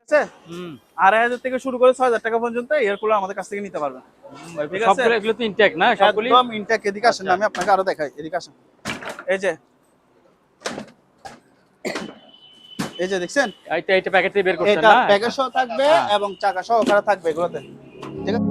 আছে 2500 থেকে শুরু করে 6000 টাকা পর্যন্ত এয়ার কুলার আমাদের কাছ থেকে নিতে পারবেন। ঠিক আছে, সবগুলো এগুলো তো ইনটেক না? সবগুলো একদম ইনটেক। এদিকে আসেন, আমি আপনাকে আরো দেখাই, এদিকে আসেন। এই যে দেখছেন, এইটা প্যাকেট থেকে বের করছেন এটা না? প্যাকেজ সহ থাকবে এবং চাকা সহ ওখানে থাকবে এগুলোতে। ঠিক আছে,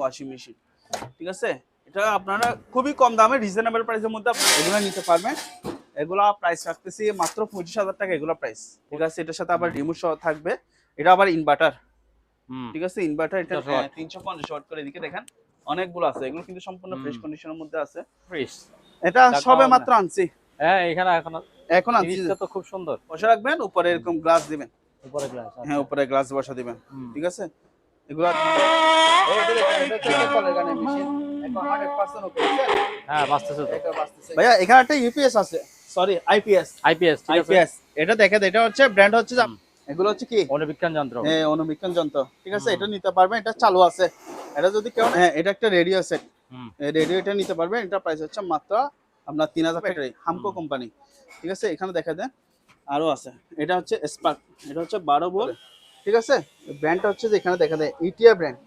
ওয়াশিং মেশিন। ঠিক আছে, এটা আপনারা খুবই কম দামে রিজনেবল প্রাইসের মধ্যে আপনারা এগুলো নিতে পারবেন। এগুলা প্রাইস রাখতেছি মাত্র 25000 টাকা এগুলো প্রাইস। ঠিক আছে, এটার সাথে আবার রিমোট সহ থাকবে। এটা আবার ইনভার্টার। ঠিক আছে, ইনভার্টার। এটা 350 ওয়াট করে। এদিকে দেখেন অনেকগুলো আছে, এগুলো কিন্তু সম্পূর্ণ ফ্রেশ কন্ডিশনের মধ্যে আছে। ফ্রেশ, এটা সবে মাত্র আনছি। হ্যাঁ, এখানে এখন আনছি। জিনিসটা তো খুব সুন্দর। বসে রাখবেন, উপরে এরকম গ্লাস দিবেন। উপরে গ্লাস? হ্যাঁ, উপরে গ্লাস বসা দিবেন। ঠিক আছে, এগুলো হ্যাঁ, বাঁচতেছে তো। ভাইয়া এখানে একটা ইউপিএস আছে, সরি আইপিএস। আইপিএস, ঠিক আছে। আইপিএস এটা দেখেন, এটা হচ্ছে ব্র্যান্ড হচ্ছে, এগুলো হচ্ছে কি অনুবীক্ষণ যন্ত্র। হ্যাঁ, অনুবীক্ষণ যন্ত্র। ঠিক আছে, এটা নিতে পারবেন, এটা চালু আছে। এটা যদি কেউ, হ্যাঁ, এটা একটা রেডিও সেট। রেডিও এটা নিতে পারবেন। এটা প্রাইস হচ্ছে মাত্র আপনার 3000 টাকা, হামকো কোম্পানি। ঠিক আছে, এখানে দেখা দেন আরো আছে। এটা হচ্ছে স্পার্ক, এটা হচ্ছে 12 ভোল্ট। ঠিক আছে, ব্র্যান্ডটা হচ্ছে যে এখানে দেখা দেয় ইটিয়া ব্র্যান্ড।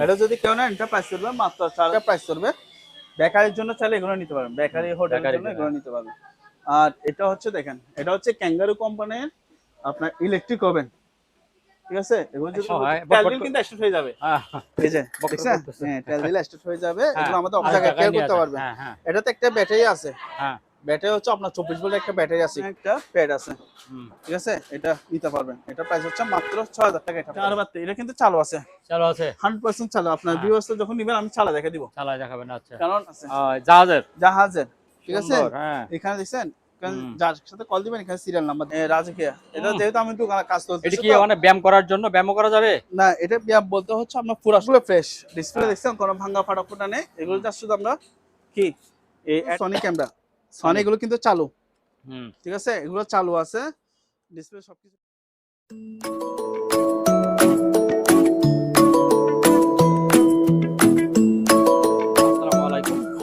এটা যদি কেউ না, এটা প্রাইস করবে মাত্র 4000 প্রাইস করবে। বেকারির জন্য চাইলে এগুলো নিতে পারবেন, বেকারি হোটেলের জন্য এগুলো নিতে পারবেন। আর এটা হচ্ছে দেখেন, এটা হচ্ছে ক্যাঙ্গারু কোম্পানির আপনার ইলেকট্রিক ওভেন। ঠিক আছে, এগুলো যদি তেল দিলে কিন্তু স্টার্ট হয়ে যাবে। এই যে দেখছেন, হ্যাঁ, তেল দিলে স্টার্ট হয়ে যাবে। এগুলো আমাদের অফিসে কেয়ার করতে পারবেন। এটাতে একটা ব্যাটারি আছে। ব্যাটারি হচ্ছে আপনার 24 ভোল্টের একটা ব্যাটারি আছে, একটা প্যাড আছে। ঠিক আছে, এটা নিতে পারবেন। এটা প্রাইস হচ্ছে মাত্র 6000 টাকা। এটা কিন্তু চালু আছে, 100% চালু। আপনার ভিউয়ার্স যখন নেবেন আমি চালা দেখে দিব। চালায় দেখাবেন? আচ্ছা, কারণ জাহাজের। ঠিক আছে, এখানে দেখছেন, যার সাথে কল দিবেন এখানে সিরিয়াল নাম্বার রাজকিয়া। এটা যেহেতু আমি দোকানে কাজ করতেছি, এটা কি মানে ব্যায়াম করার জন্য ব্যায়াম করা যাবে না? এটা ব্যায়াম বলতে হচ্ছে আপনার পুরো আসলে ফ্রেশ ডিসপ্লে দেখছেন, কোনো ভাঙা ফাটা ফোটা নেই। এগুলো জাস্ট শুধু আমরা কি এই সনি ক্যামেরা, সনি এগুলো কিন্তু চালু। ঠিক আছে, এগুলো চালু আছে, ডিসপ্লে সবকিছু।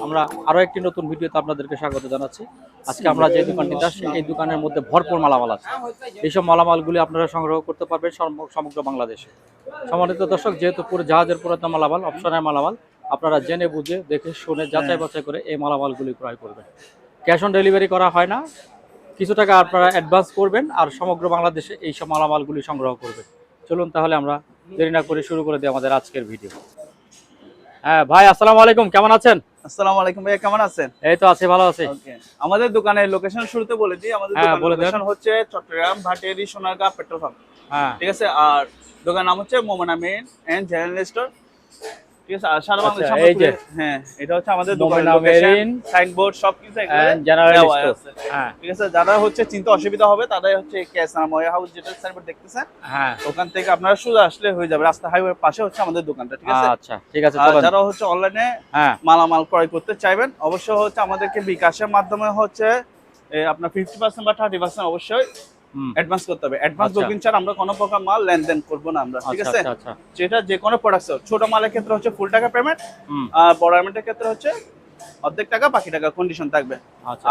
আমরা আরো একটি নতুন ভিডিওতে আপনাদেরকে স্বাগত জানাচ্ছি। আজকে আমরা যে দোকানটিতে আসছি, এই দোকানের মধ্যে ভরপুর মালামাল আছে। এইসব মালামালগুলি আপনারা সংগ্রহ করতে পারবেন সমগ্র বাংলাদেশে। সম্মানিত দর্শক, যেহেতু পুরো জাহাজের পুরাতন মালামাল, অপশনের মালামাল, আপনারা জেনে বুঝে দেখে শুনে যাচাই বাছাই করে এই মালামালগুলি ক্রয় করবেন। ক্যাশ অন ডেলিভারি করা হয় না, কিছু টাকা আপনারা অ্যাডভান্স করবেন আর সমগ্র বাংলাদেশে এইসব মালামালগুলি সংগ্রহ করবেন। চলুন তাহলে আমরা দেরি না করে শুরু করে দিই আমাদের আজকের ভিডিও। হ্যাঁ ভাই, আসসালামু আলাইকুম, কেমন আছেন? আসসালামু আলাইকুম ভাইয়া, কেমন আছেন? এই তো আছি, ভালো আছি। আমাদের দোকানের লোকেশন শুরুতে বলে দিই। আমাদের দোকানের লোকেশন হচ্ছে চট্টগ্রাম ভাটিয়ারি সোনারগাঁ পেট্রোল পাম্প। ঠিক আছে, আর দোকানের নাম হচ্ছে Momena main and general store. ঠিক আছে, আর সারা বাংলাদেশ আমরা, হ্যাঁ, এটা হচ্ছে আমাদের দোকানের লোকেশন, সাইনবোর্ড সবকিছু এখানে জেনারেল স্টোর। হ্যাঁ, ঠিক আছে, যারা হচ্ছে চিন্তা অসুবিধা হবে তারাই হচ্ছে কেএসআর ময়া হাউস যেটা সাইনবোর্ড দেখতেছেন, হ্যাঁ, ওখান থেকে আপনারা সোজা আসলে হয়ে যাবে। রাস্তা হাইওয়ের পাশে হচ্ছে আমাদের দোকানটা। ঠিক আছে, আচ্ছা, ঠিক আছে। আর যারা হচ্ছে অনলাইনে মালামাল ক্রয় করতে চাইবেন, অবশ্যই হচ্ছে আমাদেরকে বিকাশের মাধ্যমে হচ্ছে আপনার 50% বা 30% অবশ্যই অ্যাডভান্স করতে হবে। অ্যাডভান্স বুকিং ছাড়া আমরা কোনো প্রকার মাল লেনদেন করব না আমরা। ঠিক আছে, যেটা যে কোনো প্রোডাক্ট, ছোট মালের ক্ষেত্রে হচ্ছে ফুল টাকা পেমেন্ট, আর বড় অ্যামাউন্টের ক্ষেত্রে হচ্ছে অর্ধেক টাকা, বাকি টাকা কন্ডিশন থাকবে।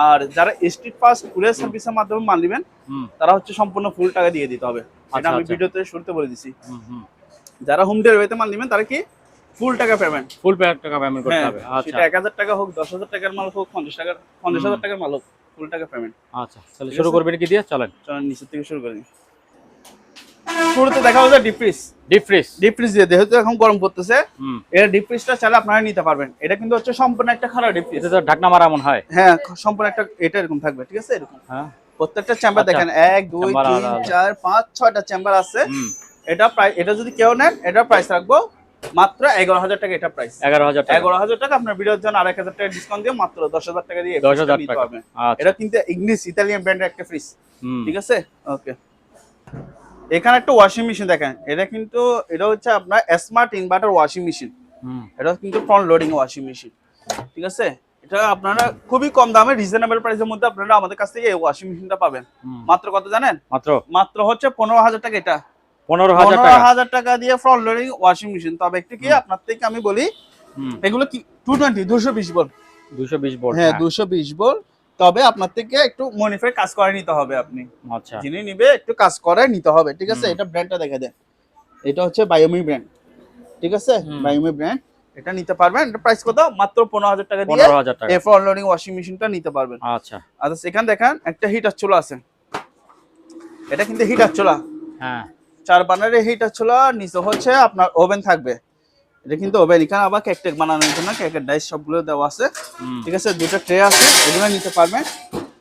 আর যারা স্ট্রিট ফাস্ট কুরিয়ার সার্ভিসের মাধ্যমে মাল নেবেন, তারা হচ্ছে সম্পূর্ণ ফুল টাকা দিয়ে দিতে হবে। এটা আমি ভিডিওতে শুরুতে বলে দিছি। যারা হোম ডেলিভারিতে মাল নেবেন তারা কি ফুল টাকা পেমেন্ট করতে হবে। আচ্ছা, 1000 টাকা হোক, 10000 টাকার মাল হোক, 50,000 টাকার মাল হোক, ফুল টাকা পেমেন্ট। আচ্ছা, তাহলে শুরু করবেন কি দিয়ে? চলেন নিচে থেকে শুরু করি। শুরুতে দেখা হচ্ছে ডিপ ফ্রিজ দিয়ে, যেহেতু এখন গরম পড়তেছে, এর ডিপ ফ্রিজটা চাইলে আপনারা নিতে পারবেন। এটা কিন্তু হচ্ছে সম্পূর্ণ একটা খারাপ ডিপ ফ্রিজ। এটা তো ঢাকনা মারা মন হয়। হ্যাঁ, সম্পূর্ণ একটা এটা এরকম থাকবে। ঠিক আছে, এরকম প্রত্যেকটা চেম্বার আচ্ছা। দেখেন 1 2 চেম্বার 3 আলাদা। 4 5 6টা চেম্বার আছে। হুম, এটা প্রাইস, এটা যদি কেউ নেন এটা প্রাইস রাখবো মাত্র 11,000 টাকা। এটা প্রাইস 11,000 টাকা। 11,000 টাকা। আপনার ভিডিওর জন্য 2,500 টাকা ডিসকাউন্ট দিয়ে মাত্র 10,000 টাকা দিয়ে 10,000 নিতে টাকা। পারবেন। আচ্ছা। এটা কিন্তু ইগনিস ইতালিয়ান ব্র্যান্ডের একটা ফ্রিজ, হুম, ঠিক আছে। ওকে, এখানে একটা ওয়াশিং মেশিন দেখেন, এটা কিন্তু এটা হচ্ছে আপনার স্মার্ট ইনভার্টার ওয়াশিং মেশিন। হুম, এটা কিন্তু ফ্রন্ট লোডিং ওয়াশিং মেশিন, ঠিক আছে। এটা আপনারা খুবই কম দামে রিজনেবল প্রাইসের মধ্যে আপনারা আমাদের কাছ থেকে এই ওয়াশিং মেশিনটা পাবেন। হুম। মাত্র কত জানেন? মাত্র মাত্র হচ্ছে 15,000 টাকা। এটা 15,000 টাকা। 15,000 টাকা দিয়ে ফ্রন্ট লোডিং ওয়াশিং মেশিন। তবে একটু কি আপনার থেকে আমি বলি, হুম, এগুলো কি 220 ভোল্ট। 220 ভোল্ট। হ্যাঁ 220 ভোল্ট। তবে আপনার থেকে একটু মডিফাই কাজ করে নিতে হবে। আপনি আচ্ছা। যিনি নিবে একটু কাজ করে নিতে হবে, ঠিক আছে। হুম। এটা ব্র্যান্ডটা দেখে দেন, এটা হচ্ছে বায়োমি ব্র্যান্ড, ঠিক আছে। হুম। বায়োমি ব্র্যান্ড, এটা নিতে পারবেন। এটা প্রাইস কত? মাত্র 15,000 টাকা দিয়ে 15,000 টাকা। এই ফ্রন্ট লোডিং ওয়াশিং মেশিনটা নিতে পারবেন। আচ্ছা। আচ্ছা, এখানে দেখেন একটা হিটার চুলা আছে। এটা কিন্তু হিটার চুলা, হ্যাঁ। 4 বার্নারের হিটার চুলা। নিচে হচ্ছে আপনার ওভেন থাকবে। এটা কিন্তু ওভেন, এখানে আবার কেক টেক বানানোর জন্য কেকের ডাইস সবগুলো দেওয়া আছে, হুম। ঠিক আছে। দুটো ট্রে আছে, এগুলো নিতে পারবেন।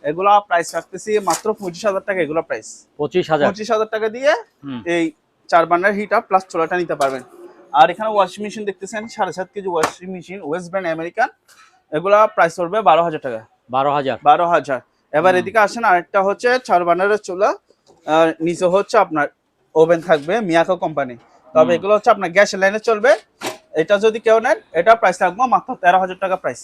এগুলা প্রাইস রাখতেছি মাত্র 25,000 টাকা। এগুলো প্রাইস 25,000। 25,000 টাকা দিয়ে হুম। এই 4 বার্নার হিটার প্লাস চুলাটা নিতে পারবেন। আর এখানে ওয়াশিং মেশিন দেখতেছেন 7.5 KG washing machine, West brand American. এগুলা প্রাইস পড়বে 12,000 টাকা। 12,000। 12,000। এবার এদিকে আসেন, আরেকটা হচ্ছে 4 বার্নারের চুলা, আর নিচে হচ্ছে আপনার ওভেন থাকবে, মিয়াকো কোম্পানি। তবে এগুলো হচ্ছে আপনার গ্যাস লাইনে চলবে। এটা যদি কেউ নেন এটা প্রাইস রাখবো মাত্র 13,000 টাকা। প্রাইস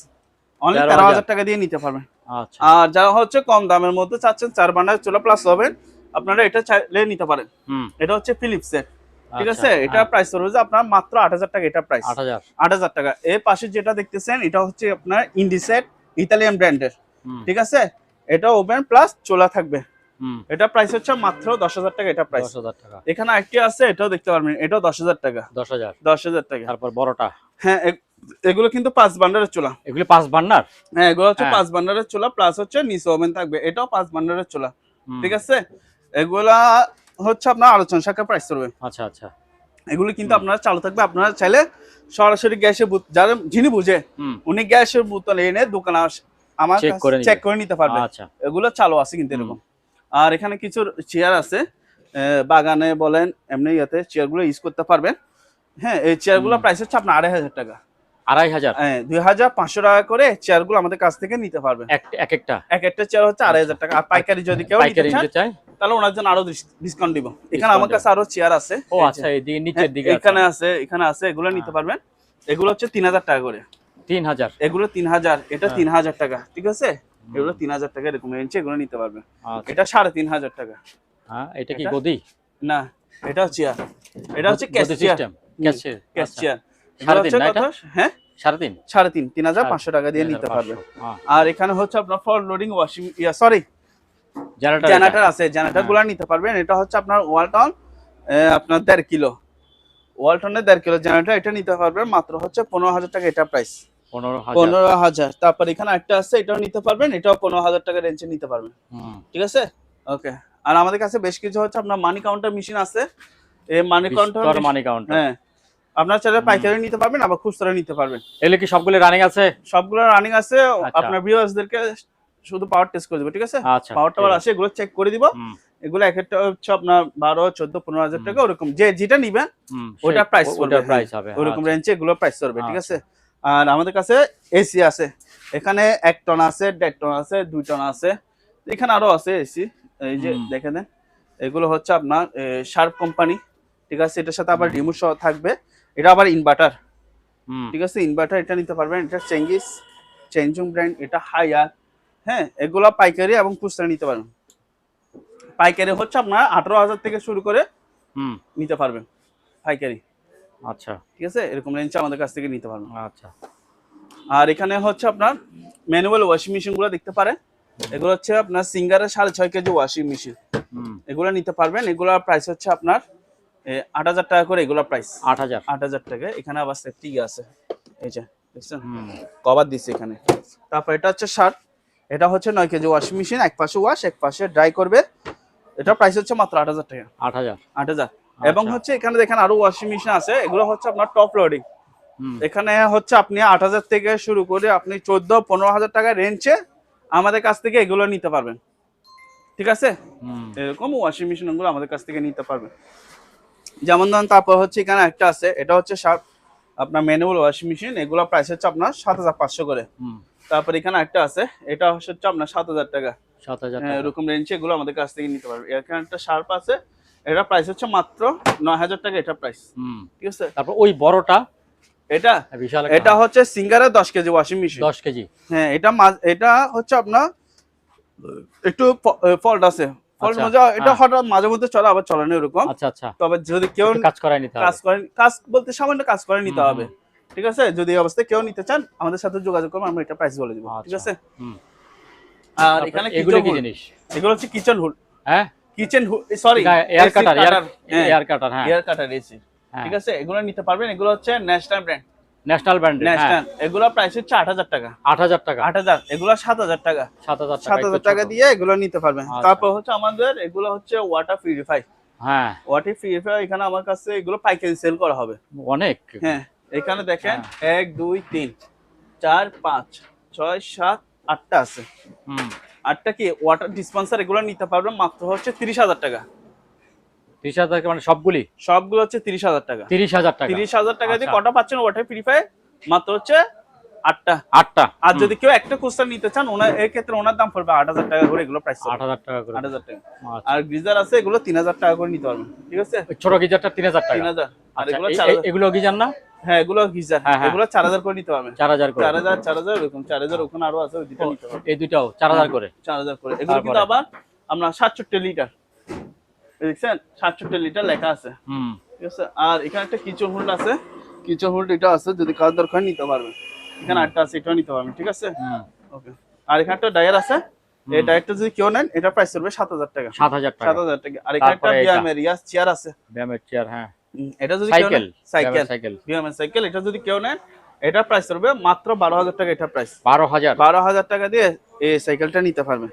অনলি 13,000 টাকা দিয়ে নিতে পারবেন। আচ্ছা। আর যারা হচ্ছে কম দামের মধ্যে চাচ্ছেন 4 বার্নার চুলা প্লাস ওভেন, আপনারা এটা চাইলে নিতে পারেন। হুম। এটা হচ্ছে ফিলিপসের, ঠিক আচ্ছা, আছে। এটা হ্যাঁ। প্রাইস হচ্ছে আপনার মাত্র 8,000 টাকা। এটা প্রাইস 8,000। 8,000 টাকা। এর পাশে যেটা দেখতেছেন এটা হচ্ছে আপনার ইন্ডিসেট ইতালিয়ান ব্র্যান্ডের, হুম। ঠিক আছে। এটা ওভেন প্লাস চুলা থাকবে। হুম। এটা প্রাইস হচ্ছে মাত্র 10,000 টাকা। এটা প্রাইস 10,000 টাকা। এখানে আরেকটি আছে, এটাও দেখতে পারবেন, এটাও 10,000 টাকা। 10,000। 10,000 টাকা। তারপর বড়টা। হ্যাঁ, এগুলো কিন্তু 5 বার্নারের চুলা। এগুলি 5 বার্নার। হ্যাঁ, এগুলো হচ্ছে হ্যাঁ। 5 বার্নারের চুলা প্লাস হচ্ছে নিচে ওভেন থাকবে। এটাও 5 বার্নারের চুলা, হুম। ঠিক আছে। এগুলা হচ্ছে আপনার আলোচনা সাপেক্ষে প্রাইস করবে। আচ্ছা, আচ্ছা। এগুলো কিন্তু আপনারা চালু থাকবে। আপনারা চাইলে সরাসরি গ্যাসের যারা যিনি বুঝে হুম। উনি গ্যাসের বোতল এনে দোকানে আমার চেক করে চেক করে নিতে পারবে। আচ্ছা। এগুলো চালু আছে কিন্তু এরকম। আর এখানে কিছু চেয়ার আছে, বাগানে বলেন এমনি ইয়াতে চেয়ারগুলো ইউজ করতে পারবেন। হ্যাঁ, এই চেয়ারগুলো প্রাইস হচ্ছে আপনার 2,500 টাকা। 2,500। হ্যাঁ, 2,500 টাকা করে চেয়ারগুলো আমাদের কাছ থেকে নিতে পারবেন। এক একটা। এক একটা চেয়ার হচ্ছে 2,500 টাকা। আর পাইকারি যদি কেউ নিতে পাইকারি চান নিতে চাই তাহলে ওনার জন্য আরো ডিসকাউন্ট দিব। এখানে আমার কাছে আরো চেয়ার আছে। ও আচ্ছা, এই দিকে নিচের দিকে এখানে আছে, এখানে আছে, এগুলো নিতে পারবেন। এগুলো হচ্ছে 3,000 টাকা করে। 3,000। এগুলো 3,000, এটা 3,000 টাকা, ঠিক আছে। এগুলো 3,000 টাকা এরকম রেঞ্জে এগুলো নিতে পারবেন। আচ্ছা। এটা 3,500 টাকা। হ্যাঁ, এটা কি এটা? গদি? না, এটা চেয়ার, এটা হচ্ছে ক্যাশ গদি চেয়ার। সিস্টেম। ক্যাশে। ক্যাশ আচ্ছা। চেয়ার। 3,500 না এটা? হ্যাঁ, 3,500। 3,500 টাকা দিয়ে নিতে 3,500 পারবেন। হ্যাঁ। আর এখানে হচ্ছে আপনার front loading washing sorry generator. Generator আছে, জেনারেটরগুলো নিতে পারবেন। এটা হচ্ছে আপনার ওয়ালটন, আপনার 1.5 কিলো, ওয়ালটনের 1.5 কিলো জেনারেটর। এটা নিতে পারবেন মাত্র হচ্ছে 15,000 টাকা। এটা প্রাইস 15,000। 15,000। তারপর এখানে একটা আছে, এটাও নিতে পারবেন। এটাও 15,000 টাকা রেঞ্জে নিতে পারবেন, হুম। ঠিক আছে। ওকে। আর আমাদের কাছে বেশ কিছু হচ্ছে আপনার মানি কাউন্টার মেশিন আছে। এই মানি কাউন্টার, বিস্তর মানি কাউন্টার। হ্যাঁ, আপনার চাইলে পাইকারি নিতে পারবেন, আবার খুচরা নিতে পারবেন। এগুলো কি সবগুলো রানিং আছে? সবগুলো রানিং আছে। আচ্ছা। আপনার ভিউয়ার্সদেরকে শুধু পাওয়ার টেস্ট করে দিব, ঠিক আছে। আচ্ছা, পাওয়ার টাওয়ার ঠিক আছে। আছে, এগুলো চেক করে দিব। হুম। এগুলো এক একটা হচ্ছে আপনার 12, 14, 15,000 টাকা ওরকম। যেটা নিবেন হুম, ওটা প্রাইস ওটার পড়বে, প্রাইস হবে। ওরকম আচ্ছা। রেঞ্জে এগুলো প্রাইস পড়বে, ঠিক আচ্ছা। আছে। আর আমাদের কাছে এসি আছে, এখানে 1 টন আছে, 1.5 টন আছে, 2 টন আছে। এখানে আরো আছে এসি, এই যে দেখে দেন। এগুলো হচ্ছে আপনার শার্প কোম্পানি, ঠিক আছে। এটার সাথে আবার রিমোট সহ থাকবে। এটা আবার ইনভার্টার, হুম। ঠিক আছে। ইনভার্টার এটা নিতে পারবেন। এটা চেঙ্গিস, চেঞ্জুং ব্র্যান্ড, এটা হায়ার। হ্যাঁ, এগুলো পাইকারি এবং খুচরা নিতে পারবেন। পাইকারি হচ্ছে আপনার 18,000 থেকে শুরু করে হুম। নিতে পারবেন পাইকারি, আচ্ছা, ঠিক আছে। এরকম রেঞ্জে আমাদের কাছ থেকে নিতে পারবেন। আচ্ছা। আর এখানে হচ্ছে আপনার ম্যানুয়াল ওয়াশিং মেশিন গুলো দেখতে পারেন। এগুলো হচ্ছে আপনার সিঙ্গারের 6.5 কেজি ওয়াশিং মেশিন, হুম। এগুলো নিতে পারবেন। এগুলোর প্রাইস হচ্ছে আপনার 8,000 টাকা করে। এগুলো প্রাইস 8,000। 8,000 টাকা। এখানে আবার সেফটি আছে, এই যে দেখছেন হুম। কভার দিচ্ছে এখানে। তারপর এটা হচ্ছে শার্ট, এটা হচ্ছে 9 কেজি ওয়াশিং মেশিন, এক পাশে ওয়াশ এক পাশে ড্রাই করবে। এটা প্রাইস হচ্ছে মাত্র 8,000 টাকা। 8,000। 8,000। এবং হচ্ছে এখানে দেখেন আরো ওয়াশিং মেশিন আছে, এগুলো হচ্ছে আপনার টপ লোডিং। হুম। এখানে হচ্ছে আপনি 8,000 থেকে শুরু করে আপনি 14-15,000 টাকা রেঞ্জে আমাদের কাছ থেকে এগুলো নিতে পারবেন। ঠিক আছে, এরকম ওয়াশিং মেশিন গুলো আমাদের কাছ থেকে নিতে পারবে। যেমন ধরুন তারপর হচ্ছে এখানে একটা আছে, এটা হচ্ছে আপনার ম্যানুয়াল ওয়াশিং মেশিন, এগুলো প্রাইস হচ্ছে আপনার 7500 করে। তারপর এখানে একটা আছে, এটা হচ্ছে আপনার 7000 টাকা, 7000 হ্যাঁ টাকা। এরকম রেঞ্জে এগুলো আমাদের কাছ থেকে নিতে পারবে। এখানে একটা শার্প আছে, এটা প্রাইস হচ্ছে মাত্র 9000 টাকা, এটা প্রাইস। ঠিক আছে, তারপর ওই বড়টা, এটা বিশাল, এটা হচ্ছে সিঙ্গারের 10 কেজি ওয়াশিং মেশিন। 10 কেজি। হ্যাঁ এটা হচ্ছে আপনার একটু ফল্ট আছে, ফল্ট আচ্ছা, মজা, এটা হঠাৎ মাঝে মধ্যে চলে আবার চলে না এরকম। আচ্ছা আচ্ছা, তবে যদি কেউ একটু কাজ করাই নিতে হবে। কাজ বলতে সামান্য কাজ করে নিতে হবে। ঠিক আছে, যদি এই অবস্থায় কেউ নিতে চান আমাদের সাথে যোগাযোগ করবেন, আমরা এটা প্রাইস বলে দিব। ঠিক আছে, আর এখানে এগুলো কি জিনিস? এগুলো হচ্ছে কিচেন হুড। হ্যাঁ, কিচেন হুড, সরি এয়ার কাটার, এয়ার কাটার। হ্যাঁ, এয়ার কাটার এসি। ঠিক আছে, এগুলো নিতে পারবেন। এগুলো হচ্ছে national brand, national brand. National. এগুলো প্রাইস হচ্ছে 8000 টাকা। 8000 টাকা। 8000, এগুলো 7000 টাকা। 7000 টাকা দিয়ে এগুলো নিতে পারবেন। তারপর হচ্ছে আমাদের এগুলো হচ্ছে ওয়াটার পিউরিফাই। হ্যাঁ, ওয়াটার পিউরিফাই এখানে আমার কাছে এগুলো পাইকারি সেল করা হবে অনেক। হ্যাঁ, এখানে দেখেন 1 2 3 4 5 6 7 8টা আছে। 8টা কি ওয়াটার ডিসপেন্সার, এগুলো নিতে পারবেন মাত্র হচ্ছে 30000 টাকা। 30000 টাকা মানে সবগুলো হচ্ছে 30000 টাকা। 30000 টাকা। 30000 টাকা দিয়ে কটা পাচ্ছেন ওয়াটার পিউরিফাই? মাত্র হচ্ছে 8টা। আর যদি কেউ একটা খুচরা নিতে চান, এই ক্ষেত্রে ওনার দাম পড়বে 8000 টাকা করে, এগুলো প্রাইস 8000 টাকা করে। 8000 টাকা। আর গিজার আছে, এগুলো 3000 টাকা করে নিতে পারবেন। ঠিক আছে, ছোট গিজারটা 3000 টাকা। 3000। আর এগুলো এগুলো গিজার না? হ্যাঁ, এগুলো গিজার, এগুলো 4000 করে নিতে পারবেন। 4000 করে। 4000 এরকম 4000, ওখানে আরো আছে, ওই দুটো নিতে পারবেন। এই দুটাও 4000 করে। 4000 করে। এগুলো কিন্তু আবার আমরা 67 লিটার, দেখছেন 67 লিটার লেখা আছে। ঠিক আছে, আর এখানে একটা কিচেন হুড আছে, কিচেন হুড এটা আছে, যদি কার দরকার নিতে পারবেন। এখানে আটটা আছে, এটাও নিতে পারবেন। ঠিক আছে, ওকে। আর এখানে একটা ডায়ার আছে, এই ডায়ারটা যদি কেউ নেন এটা প্রাইস পড়বে 7000 টাকা। 7000 টাকা। 7000 টাকা। আর এখানে একটা বিএমের চেয়ার আছে, বিএমের চেয়ার। হ্যাঁ, এটা যদি কেউ নেন, সাইকেল বিএমের সাইকেল, এটা যদি কেউ নেন এটা প্রাইস পড়বে মাত্র 12000 টাকা। এটা প্রাইস 12000 টাকা দিয়ে এই সাইকেলটা নিতে পারবেন।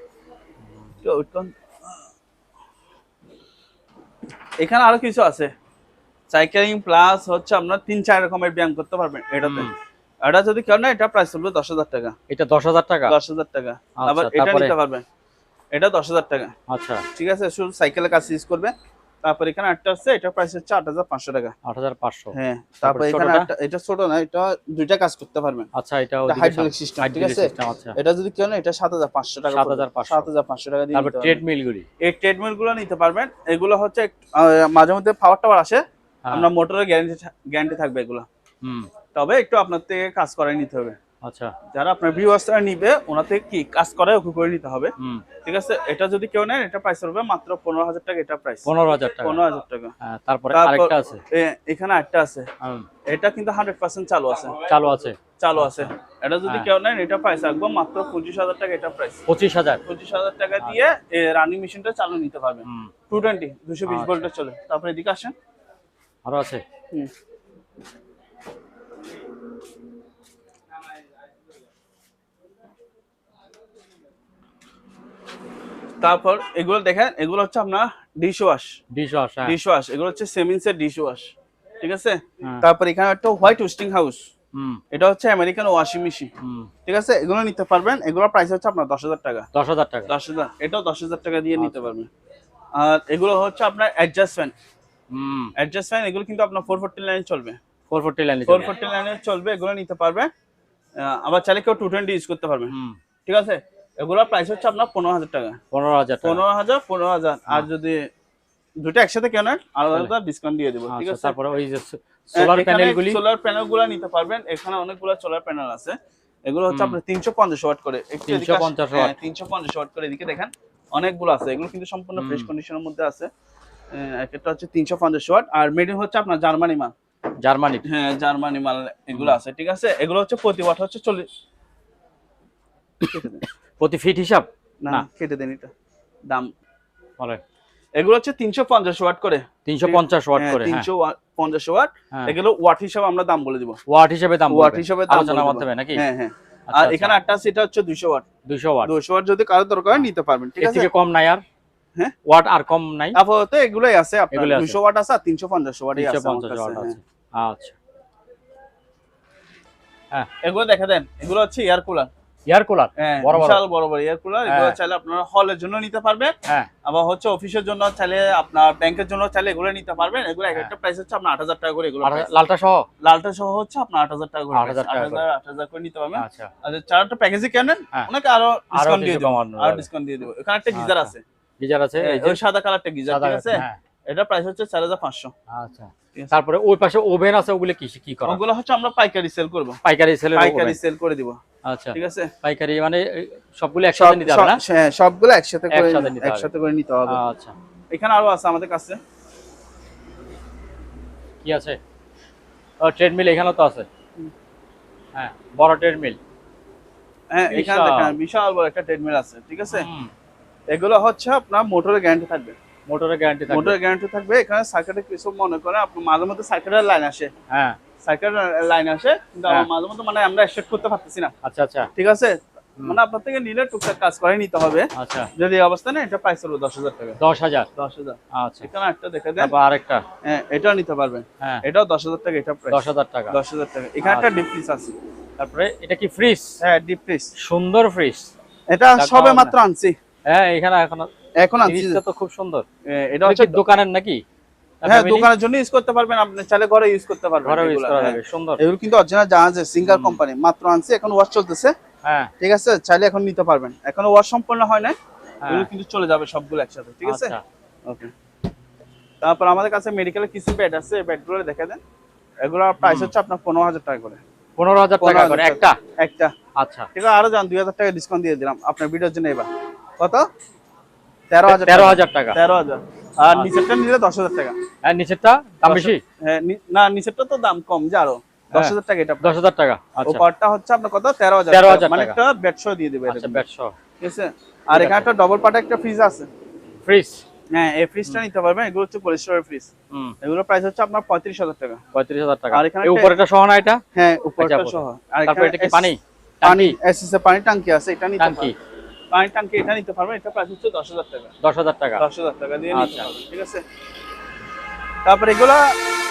তো এখানে আরো কিছু আছে, সাইকেলিং প্লাস হচ্ছে আপনার 3-4 রকমের ব্যায়াম করতে পারবেন এটাতে। এটা যদি কেউ নেন এটা প্রাইস পড়বে 10000 টাকা। এটা 10000 টাকা। 10000 টাকা। আবার এটা নিতে পারবেন, এটা 10000 টাকা। আচ্ছা, ঠিক আছে, শুধু সাইকেলের কাজ ইউজ করবে। তারপর এখানে একটা আছে, এটা প্রাইস হচ্ছে 8500 টাকা। 8500। হ্যাঁ, তারপর এখানে একটা, এটা ছোট না, এটা দুইটা কাজ করতে পারবেন। আচ্ছা, এটা হাইড্রোলিক সিস্টেম। ঠিক আছে, আচ্ছা, এটা যদি কেউ নেন এটা 7500 টাকা। 7500 টাকা দিয়ে। তারপর ট্রেডমিল গুলি, এই ট্রেডমিল গুলো নিতে পারবেন। এগুলো হচ্ছে মাঝে মধ্যে পাওয়ার টাওয়ার আসে, আমরা মোটরের গ্যারান্টি থাকবে এগুলো। তবে একটু আপনার থেকে কাজ করাই নিতে হবে। আচ্ছা, যারা আপনার ভিউয়ার্সরা নিবে ওনার থেকে কি কাজ করায় ওকে করে নিতে হবে। ঠিক আছে, এটা যদি কেউ নেন এটা প্রাইস হবে মাত্র 15000 টাকা। এটা প্রাইস 15000 টাকা। 15000 টাকা। তারপরে আরেকটা আছে, এখানে একটা আছে, এটা কিন্তু 100% চালু আছে। চালু আছে। এটা যদি কেউ নেন এটা প্রাইস রাখবো মাত্র 25000 টাকা। এটা প্রাইস 25000 টাকা দিয়ে রানিং মেশিনটা চালু নিতে পারবেন। 220 220 ভোল্টে চলে। তারপরে এদিকে আসেন, আরো আছে। তারপর এগুলো দেখেন, এগুলো হচ্ছে আপনার ডিশ ওয়াশ। এগুলো হচ্ছে সেমিনসের ডিশ ওয়াশ। ঠিক আছে, তারপর এখানে একটা হোয়াইট ওয়েস্টিং হাউস, এটা হচ্ছে আমেরিকান ওয়াশিং মেশিন। ঠিক আছে, এগুলো নিতে পারবেন। এগুলোর প্রাইস হচ্ছে আপনার 10000 টাকা। 10000, এটাও 10000 টাকা দিয়ে নিতে পারবেন। আর এগুলো হচ্ছে আপনার অ্যাডজাস্ট ফ্যান। এগুলো কিন্তু আপনার 440 লাইনে চলবে। 440 লাইনে চলবে, এগুলো নিতে পারবে। আবার চাইলে কেউ 220 ইউজ করতে পারবে। ঠিক আছে, এগুলোর প্রাইস হচ্ছে আপনার 15000 টাকা। 15000। আর যদি দুটো একসাথে কেউ নেন আলাদা ডিসকাউন্ট দিয়ে দেবো। ঠিক আছে, তারপরে ওই যে সোলার প্যানেলগুলো নিতে পারবেন। এখানে অনেকগুলো সোলার প্যানেল আছে, এগুলো হচ্ছে আপনার 350 ওয়াট করে। 350 ওয়াট করে। এদিকে দেখেন অনেকগুলো আছে, এগুলো কিন্তু সম্পূর্ণ ফ্রেশ কন্ডিশনের মধ্যে আছে। একটা হচ্ছে 350 ওয়াট, আর মেড ইন হচ্ছে আপনার জার্মানি মাল। হ্যাঁ, জার্মানি মাল এগুলো আছে। ঠিক আছে, এগুলো হচ্ছে প্রতি ওয়াট হচ্ছে 40। প্রতি ফিট হিসাব না, কেটে দেন, এটা দাম বলেন। এগুলো হচ্ছে 350 ওয়াট করে। 350 ওয়াট করে। 350 ওয়াট। এগুলো ওয়াট হিসাবে আমরা দাম বলে দিব। ওয়াট হিসাবে দাম আলোচনার মাধ্যমে নাকি? হ্যাঁ। আর এখানে একটা আছে, এটা হচ্ছে 200 ওয়াট। 200 ওয়াট যদি কারো দরকার হয় নিতে পারবেন। ঠিক আছে, এর থেকে কম নাই আর? হ্যাঁ, ওয়াট আর কম নাই আপাতত এগুলাই আছে আপনার। 200 ওয়াট আছে আর 350 ওয়াটই আছে। 350 ওয়াট আছে। আচ্ছা, এগুলো দেখা দেন, এগুলো হচ্ছে এয়ার কুলার। এয়ার কুলার হ্যাঁ বড় বড় বিশাল বড় বড় এয়ার কুলার, এগুলো হ্যাঁ। চাইলে আপনারা হলের জন্য নিতে পারবেন, হ্যাঁ আবার হচ্ছে অফিসের জন্য চাইলে, আপনার ব্যাংকের জন্য চাইলে এগুলো নিতে পারবেন। এগুলো এক হ্যাঁ। একটা প্রাইস হচ্ছে আপনার 8000 টাকা করে, এগুলো আর price। লালটা সহ লালটা সহ হচ্ছে আপনার 8000 টাকা করে, 8000 টাকা করে। 8000 করে নিতে পারবেন। আচ্ছা আর চারটা প্যাকেজই কেনেন হ্যাঁ। ওনাকে আরো ডিসকাউন্ট দিয়ে কিছু দেব, কমানো আর যাবে। ডিসকাউন্ট দিয়ে দেব। এখানে একটা গিজার আচ্ছা। আছে, গিজার আছে এই যে ওই সাদা কালারটা গিজার, সাদা, ঠিক আছে, হ্যাঁ। এটা প্রাইস হচ্ছে 4500। আচ্ছা ঠিক আছে। তারপরে ওই পাশে ওভেন আছে, ওগুলো কি করা? ওগুলো হচ্ছে আমরা পাইকারি সেল করব, পাইকারি সেলের পাইকারি সেল করে দিব। আচ্ছা ঠিক আছে, পাইকারি মানে সবগুলো একসাথে নিতে হবে না? হ্যাঁ সবগুলো একসাথে করে, একসাথে নিতে হবে। একসাথে করে নিতে হবে। আচ্ছা এখানে আরো আছে আমাদের কাছে, কি আছে? ট্রেডমিল এখানেও তো আছে, হ্যাঁ বড় ট্রেডমিল। হ্যাঁ এখানে বিশাল। দেখেন বিশাল বড় একটা ট্রেডমিল আছে, ঠিক আছে। এগুলো হচ্ছে আপনার মোটরের গ্যারান্টি থাকবে, মোটরের গ্যারান্টি থাকবে। মোটরের গ্যারান্টি থাকবে। এখানে সার্কিটে কিছু মনে করে আপনি মাঝে মধ্যে সার্কিটের লাইন আসে, হ্যাঁ সার্কিটের লাইন আসে, কিন্তু হ্যাঁ। আমার মাঝে মধ্যে মানে আমরা সেট করতে পারতেছি না, আচ্ছা আচ্ছা ঠিক আছে। মানে আপনার থেকে নিলে টুকটাক কাজ করে নিতে হবে। আচ্ছা যদি এই অবস্থা না, এটা প্রাইস হলো 10000 টাকা। 10,000 10,000। আচ্ছা এখানে একটা দেখে দেন, তারপর আরেকটা হ্যাঁ এটাও নিতে পারবেন, হ্যাঁ এটাও 10,000 টাকা, এটা প্রাইস 10,000 টাকা। 10,000 টাকা। এখানে একটা আচ্ছা। ডিপ ফ্রিজ আছে, তারপরে এটা কি ফ্রিজ? হ্যাঁ ডিপ ফ্রিজ, সুন্দর ফ্রিজ। এটা দেখাও সবে না। মাত্র আনছি, হ্যাঁ এখানে এখন আনছি। ফ্রিজটা তো খুব সুন্দর। এটা এটা হচ্ছে হচ্ছে দোকানের নাকি? হ্যাঁ দোকানের জন্য ইউজ করতে পারবেন, আপনি চাইলে ঘরে ইউজ করতে পারবেন, ঘরে ইউজ এগুলা, করা হ্যাঁ। যাবে, সুন্দর। এগুলো কিন্তু অরিজিনাল জাহাজে সিঙ্গার কোম্পানি, মাত্র আনছি, এখন ওয়াশ চলতেছে, হ্যাঁ ঠিক আছে। চাইলে এখন নিতে পারবেন, এখনো ওয়াশ সম্পূর্ণ হয় না, হ্যাঁ। এগুলো কিন্তু চলে যাবে সবগুলো একসাথে, ঠিক আছে। আচ্ছা। ওকে, তারপর আমাদের কাছে মেডিকেলের কিছু বেড আছে, বেডগুলো দেখে দেন। এগুলোর প্রাইস হচ্ছে আপনার 15,000 টাকা করে। 15,000 টাকা করে একটা? একটা, আচ্ছা ঠিক আছে। আরো যান 2,000 টাকা ডিসকাউন্ট দিয়ে দিলাম আপনার ভিডিওর জন্য। এবার কত? 13,000 13,000 টাকা। 13,000। আর নিচেরটা নিলে 10,000 টাকা। আর নিচেরটা দাম বেশি? হ্যাঁ না, নিচেরটা তো দাম কম, যে আরো 10,000 টাকা এটা। 10,000 টাকা। আচ্ছা ওপারটা হচ্ছে আপনার কত? 13,000 13,000 মানে টাকা। একটা বেড শো দিয়ে দিবে, আচ্ছা বেড সহ ঠিক আছে। আর এখানে একটা ডবল পার্ট একটা ফ্রিজ আছে, ফ্রিজ। হ্যাঁ এই ফ্রিজটা নিতে পারবেন। এগুলো হচ্ছে পলিস্টারের ফ্রিজ, হুম এগুলোর প্রাইস হচ্ছে আপনার 35,000 টাকা। 35,000 টাকা। আর এখানে এই একটা- উপরেটা সহ না এটা? হ্যাঁ উপরটা আচ্ছা, সহ। আর তারপর এখানে এটা কি পানি? পানি এসএস এর পানি ট্যাঙ্কি আছে, এটা নিতে টাঙ্কি পারবেন। পানি ট্যাঙ্কি এটা নিতে পারবেন, এটা প্রাইস হচ্ছে 10,000 টাকা। 10,000 টাকা। 10,000 টাকা দিয়ে নিতে আচ্ছা। পারবেন, ঠিক আছে। তারপর এগুলা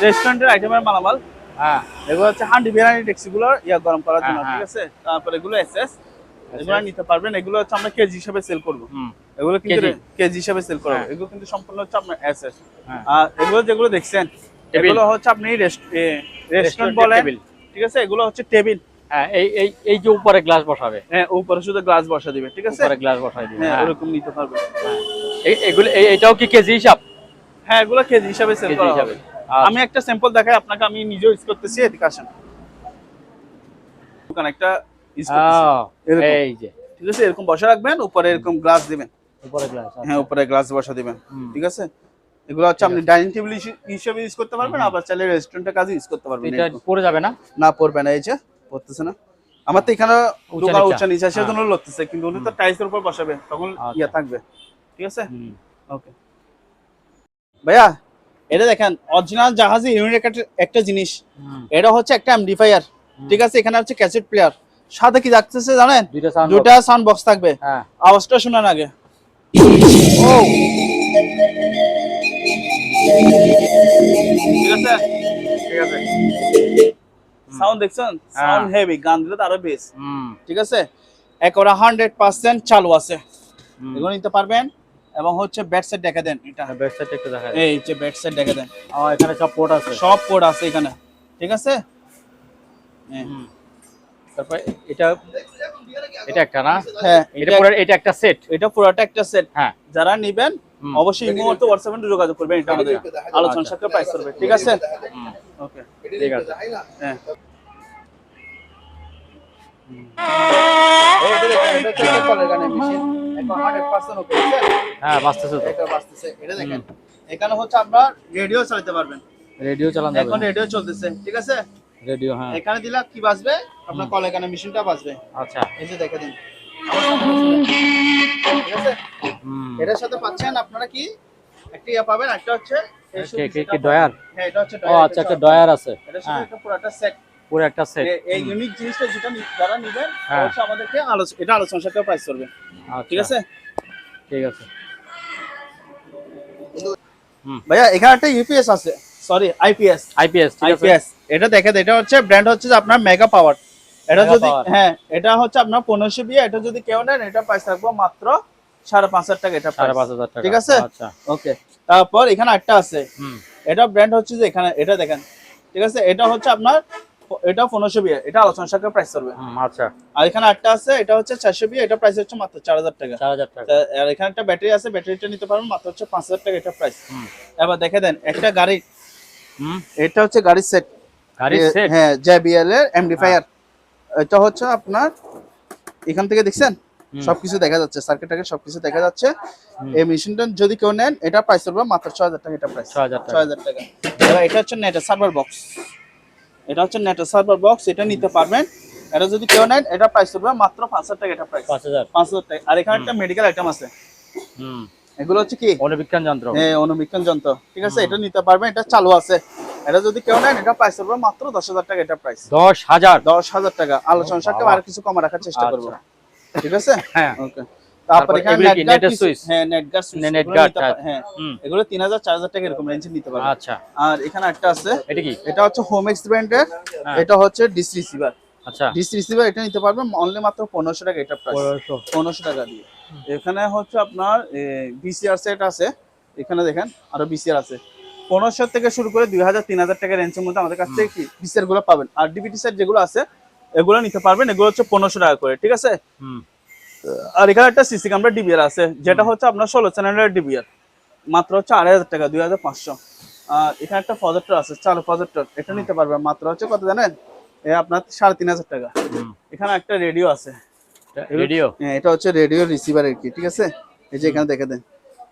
রেস্টুরেন্টের আইটেমের মালামাল, হ্যাঁ এগুলো হচ্ছে হান্ডি বিরিয়ানি ডেক্সিগুলো ইয়া গরম করার জন্য, হ্যাঁ, ঠিক আছে। তারপর এগুলো এসএস, এগুলো নিতে পারবেন। এগুলো হচ্ছে আমরা কেজি হিসেবে সেল করব, হুম এগুলো কিন্তু কেজি? কেজি হিসেবে সেল করব। হ্যাঁ। এগুলো কিন্তু সম্পূর্ণ হচ্ছে আপনার এসএস। হ্যাঁ। আর এগুলো যেগুলো দেখছেন, টেবিল। এগুলো হচ্ছে আপনি রেস্টুরেন্ট টেবিল। বলেন, ঠিক আছে। এগুলো হচ্ছে টেবিল, হ্যাঁ এই যে উপরে গ্লাস বসাবে, হ্যাঁ উপরে শুধু গ্লাস বসা দিবে, ঠিক আছে। উপরে গ্লাস বসাই দিবে। হ্যাঁ হ্যাঁ ওরকম নিতে পারবেন। এগুলো এটাও কি কেজি হিসাব? হ্যাঁ এগুলো কেজি হিসাবে সেল কেজি করা হিসাবে। হবে। আচ্ছা। আমি একটা স্যাম্পল দেখাই আপনাকে, আমি নিজেও ইউজ করতেছি, এদিকে আসেন। দোকান একটা ইউজ করতেছি, এরকম। এই যে ঠিক আছে, এরকম বসা রাখবেন, উপরে এরকম গ্লাস দিবেন, উপরে গ্লাস। হ্যাঁ উপরে গ্লাস বসা দিবেন, হুম। ঠিক আছে। এগুলো হচ্ছে আপনি ডাইনিং টেবিল হিসেবে ইউজ করতে পারবেন, আবার চাইলে রেস্টুরেন্টের কাজে ইউজ করতে পারবেন। এটা এরকম। পড়ে যাবে না? না পড়বে না, এই যে পড়তেছে না। আমার তো এখানে উঁচা দোকান নিচা। উঁচা নিচে হ্যাঁ। সেজন্য লড়তেছে, কিন্তু উনি তো টাইলসের উপর বসাবে, তখন আচ্ছা। ইয়া থাকবে, ঠিক আছে। হুম। ওকে ভাইয়া, এটা দেখেন অরিজিনাল জাহাজে ইউনিক একটা জিনিস, হুম। এটা হচ্ছে একটা এমপ্লিফায়ার, ঠিক আছে। এখানে হচ্ছে ক্যাসেট প্লেয়ার, সাথে কি রাখতেছে জানেন? দুইটা সাউন্ড দুটা সাউন্ড বক্স থাকবে, হ্যাঁ আওয়াজটা শোনান আগে। ও ঠিক আছে, ঠিক আছে। সাউন্ড দেখছেন? সাউন্ড হেভি, গান দিলে তো আরো বেশ, হুম ঠিক আছে। একবারে 100% চালু আছে, হুম। এগুলো নিতে পারবেন। এবং হচ্ছে ব্যাট সেট দেখে দেন, এটা ব্যাক সাইড একটু দেখা যায়। এই যে ব্যাট সেট দেখে দেন, এখানে সব পোর্ট আছে। সব পোর্ট আছে এখানে, ঠিক আছে। হুম। তারপর এটা একটা না? হ্যাঁ এটা একটা সেট। এটা পুরোটা একটা সেট। হ্যাঁ যারা নিবেন হুম। অবশ্যই ইমো অথবা হোয়াটসঅ্যাপে যোগাযোগ করবেন, এটা আমাদের আলোচনার সাথে প্রাইস করবে, ঠিক আছে। হুম, ওকে, ঠিক আছে। হ্যাঁ এই যে দেখেন, এটা হচ্ছে কলের গানের মেশিন, এখন 100% ওকে, ঠিক আছে। হ্যাঁ বাজতেছে তো। এটা বাজতেছে, এটা দেখেন। এখানে হচ্ছে আপনার রেডিও চালাতে পারবেন, রেডিও চালানো এখন যাবে। রেডিও চলতেছে, ঠিক আছে। রেডিও হ্যাঁ। এখানে দিলে কি বাজবে? আপনার কলের গানের মেশিনটা বাজবে, আচ্ছা। এই যে দেখে দিন, ঠিক আছে। হুম। এটার সাথে পাচ্ছেন আপনারা কি একটা ইয়া পাবেন, একটা হচ্ছে কি ডয়ার? হ্যাঁ এটা হচ্ছে আচ্ছা একটা ডয়ার আছে। এটার সাথে হ্যাঁ একটা পুরোটা সেট। পুরো একটা সেট। এই ইউনিক জিনিসটা যেটা যারা নেবেন হ্যাঁ। অবশ্যই আমাদেরকে এটা আলোচনার সাথে প্রাইস করবে, ঠিক আছে। ঠিক আছে। ভাইয়া এখানে একটা ইউপিএস আছে, সরি আইপিএস, আইপিএস, ঠিক আছে। আইপিএস। এটা দেখেন, এটা হচ্ছে ব্র্যান্ড হচ্ছে যে আপনার মেগা পাওয়ার, এটা Mega যদি power। হ্যাঁ এটা হচ্ছে আপনার 1500 বিয়ে, এটা যদি কেউ নেন এটা প্রাইস থাকবে মাত্র 5,500 টাকা, এটা প্রাইস 5,500 টাকা। ঠিক আছে। আচ্ছা। ওকে, তারপর এখানে একটা আছে, হুম এটা ব্র্যান্ড হচ্ছে যে এখানে এটা দেখেন, ঠিক আছে, এটা হচ্ছে আপনার এটা 1500 বিয়ে, এটা আলোচনা সাপেক্ষে প্রাইস করবে। আচ্ছা। আর এখানে একটা আছে, এটা হচ্ছে 400 বিয়ে, এটা প্রাইস হচ্ছে মাত্র 4000 টাকা। 4,000 টাকা। আর এখানে একটা ব্যাটারি আছে, ব্যাটারিটা নিতে পারবেন মাত্র হচ্ছে 5000 টাকা, এটা প্রাইস। হুম এবার দেখে দেন একটা গাড়ি, হুম এটা হচ্ছে গাড়ির সেট, গাড়ির সেট। হ্যাঁ JBL এর এমডিফায়ার, এটা হচ্ছে আপনার এখান থেকে দেখছেন সবকিছু দেখা যাচ্ছে, সার্কিট টার্কিট সবকিছু দেখা যাচ্ছে। এই মেশিনটা যদি কেউ নেন এটা প্রাইস পড়বে মাত্র 6000 টাকা, এটা প্রাইস 6,000 টাকা। 6000 টাকা। এবার এটা হচ্ছে নেট সার্ভার বক্স, এটা হচ্ছে নেট সার্ভার বক্স, এটা নিতে পারবেন। এটা যদি কেউ নেন এটা প্রাইস পড়বে মাত্র 5000 টাকা, এটা প্রাইস 5,000। 5000 টাকা। আর এখানে একটা মেডিকেল আইটেম আছে, হুম এগুলো হচ্ছে কি অনুবিজ্ঞান যন্ত্র। অনুবীক্ষণ যন্ত্র, ঠিক আছে, এটা নিতে পারবেন, এটা চালু আছে। এটা যদি কেউ নেন এটা প্রাইস পড়বে মাত্র 10,000 টাকা, এটা প্রাইস 10,000। 10,000 টাকা। আলোচনা সাপেক্ষে আর কিছু কম রাখার চেষ্টা করব, আচ্ছা। ঠিক আছে। হ্যাঁ। ওকে, তারপর তারপর এখানে এগুলো কি নেট গার্ড, নেটের সুইচ? হ্যাঁ net guard switch, net guard, হ্যাঁ হুম এগুলো 3000 4000 টাকা এরকম রেঞ্জে নিতে পারবেন। আচ্ছা। আর এখানে একটা আছে, এটা কি? এটা হচ্ছে হোমএক্স ব্র্যান্ডের, হ্যাঁ। এটা হচ্ছে ডিস রিসিভার। আচ্ছা। ডিস রিসিভার এটা নিতে পারবেন অনলি মাত্র 1500 টাকা, এটা প্রাইস 1500 টাকা দিয়ে। এখানে হচ্ছে আপনার বিসিআর সেট আছে, এখানে দেখেন আরো বিসিআর আছে, 1500 থেকে শুরু করে 2000 3000 টাকা রেঞ্জের মধ্যে আমাদের কাছ থেকে কি বিসিআর গুলো পাবেন। আর ডিবিটি সেট যেগুলো আছে এগুলো নিতে পারবেন, এগুলো হচ্ছে 1500 টাকা করে, ঠিক আছে। হুম আর এখানে একটা সিসি ক্যামেরা ডিবিআর আছে, যেটা হচ্ছে আপনার 16 চ্যানেলের ডিবিআর, মাত্র হচ্ছে 2500 টাকা, 2500। আর এখানে একটা প্রজেক্টর আছে, চালু প্রজেক্টর, এটা নিতে পারবেন মাত্র হচ্ছে কত জানেন, আপনার 3500 টাকা। হুম এখানে একটা রেডিও আছে, রেডিও। এটা হচ্ছে রেডিও রিসিভার আর কি, ঠিক আছে। এই যে এখানে দেখে দেন,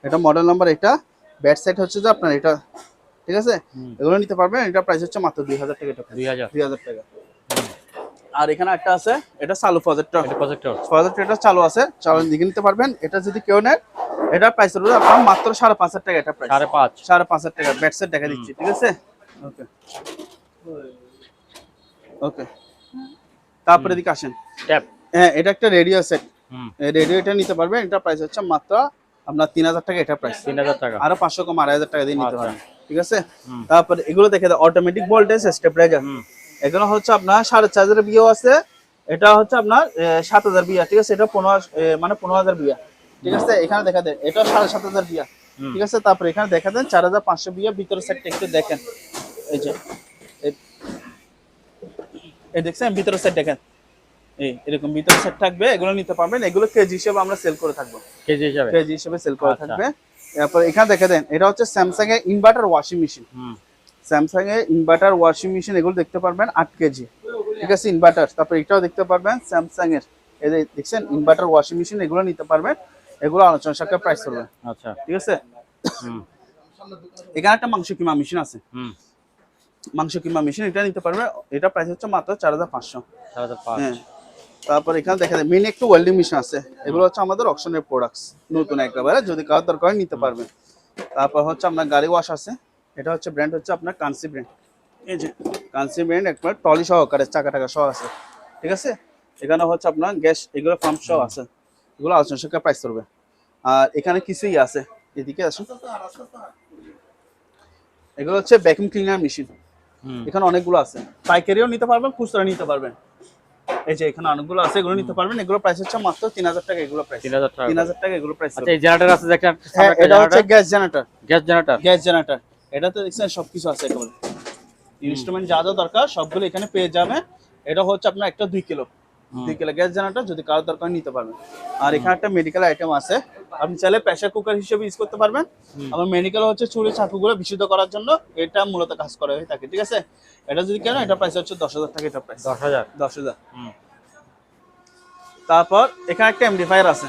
এটা মডেল নাম্বার, এটা ব্যাট সাইড হচ্ছে যে আপনার এটা, ঠিক আছে। এগুলো নিতে পারবেন, এটা প্রাইস হচ্ছে মাত্র 2000 টাকা, এটা 2000 টাকা। আর এখানে একটা আছে, এটা চালু প্রজেক্টর, এটা প্রজেক্টর। এটা চালু আছে, চালু দিকে নিতে পারবেন। এটা যদি কেউ নেন এটা প্রাইস হলো আপনার মাত্র 5,500 টাকা, এটা প্রাইস 5,500। 5,500 টাকা। ব্যাট সেট দেখা দিচ্ছি, ঠিক আছে। ওকে ওকে, তারপরে দিকে আসেন। ট্যাপ। হ্যাঁ এটা একটা রেডিও সেট, হুম রেডিও এটা নিতে পারবেন, এটা প্রাইস হচ্ছে মাত্র আপনার 3000 টাকা, এটা প্রাইস 3,000 টাকা। আরো 500 কম 2,500 টাকা দিয়ে নিতে আচ্ছা। পারেন, ঠিক আছে। হুম তারপরে এগুলো দেখে দাও, অটোমেটিক ভোল্টেজ স্টেবিলাইজার, হুম এগুলো হচ্ছে আপনার 4,500 বিও আছে, এটা হচ্ছে আপনার 7,000 বিয়া, ঠিক আছে। এটা 15,000 বিয়া, ঠিক আছে। এখানে দেখা দেন এটা 7,500 বিয়া, ঠিক আছে। তারপরে এখানে দেখা দেন 4,500 বিয়া, ভিতরের সাইডটা একটু দেখেন, এই যে এই দেখছেন ভিতরের সাইড দেখেন, এরকম ভিতরের সাইড থাকবে। এগুলো নিতে পারবেন, এগুলো কেজি হিসেবে আমরা সেল করে থাকবো, কেজি হিসাবে। কেজি হিসেবে সেল করে আচ্ছা। থাকবে। তারপর এখানে দেখে দেন, এটা হচ্ছে স্যামসাং এর ইনভার্টার ওয়াশিং মেশিন, হুম স্যামসাং এর ইনভার্টার ওয়াশিং মেশিন, এগুলো দেখতে পারবেন 8 কেজি, ঠিক আছে, ইনভার্টার। তারপর এটাও দেখতে পারবেন স্যামসাং এর, এই যে দেখছেন ইনভার্টার ওয়াশিং মেশিন, এগুলো নিতে পারবেন, এগুলো আলোচনা সাপেক্ষে প্রাইস করবে, আচ্ছা। ঠিক আছে। হুম এখানে একটা মাংস কিমা মেশিন আছে, হুম মাংস কিমা মেশিন, এটা নিতে পারবে, এটা প্রাইস হচ্ছে মাত্র 4,500। 4,500। হ্যাঁ, তারপর এখানে দেখা যায় মিনি একটু ওয়েল্ডিং মেশিন আছে, এগুলো হচ্ছে আমাদের অকশনের প্রোডাক্টস, নতুন একেবারে, যদি কারোর দরকার হয় নিতে পারবেন। তারপর হচ্ছে আপনার গাড়ি ওয়াশ আছে, এটা হচ্ছে ব্র্যান্ড হচ্ছে আপনার কান্সি ব্র্যান্ড, এই যে কান্সি ব্র্যান্ড, একবার টলি সহকারে চাকা টাকা সহ আছে, ঠিক আছে। এখানে হচ্ছে আপনার গ্যাস, এগুলো পাম্প সহ আছে, এগুলো আলোচনা সাপেক্ষে প্রাইস করবে। আর এখানে কিছুই আছে, এদিকে আসুন, এগুলো হচ্ছে ভ্যাকুয়াম ক্লিনার মেশিন, এখানে অনেকগুলো আছে, পাইকারিও নিতে পারবেন, খুচরা নিতে পারবেন। এই যে এখানে অনেকগুলো আছে, এগুলো নিতে পারবেন, এগুলো প্রাইস হচ্ছে মাত্র 3,000 টাকা, এগুলো প্রাইস 3,000 টাকা। 3,000 টাকা, এগুলো প্রাইস। আচ্ছা এই জেনারেটর আছে যে একটা, হ্যাঁ এটা হচ্ছে gas generator, gas generator. Gas generator, এটাতে দেখছেন সবকিছু আছে একেবারে, ইনস্ট্রুমেন্ট যা যা দরকার সবগুলো এখানে পেয়ে যাবেন। এটা হচ্ছে আপনার একটা 2 কিলো গ্যাস জেনারেটর, যদি কারোর দরকার নিতে পারবেন। আর এখানে একটা মেডিকেল আইটেম আছে, আপনি চাইলে প্রেসার কুকার হিসেবে ইউজ করতে পারবেন। আমার মেডিকেল হচ্ছে চুরি চাকুগুলো বিশুদ্ধ করার জন্য এটা মূলত কাজ করা হয়ে থাকে, ঠিক আছে। এটা যদি কেন এটা প্রাইস হচ্ছে 10,000 টাকা, এটা প্রাইস 10,000। 10,000। তারপর এখানে একটা এমডিফায়ার আছে,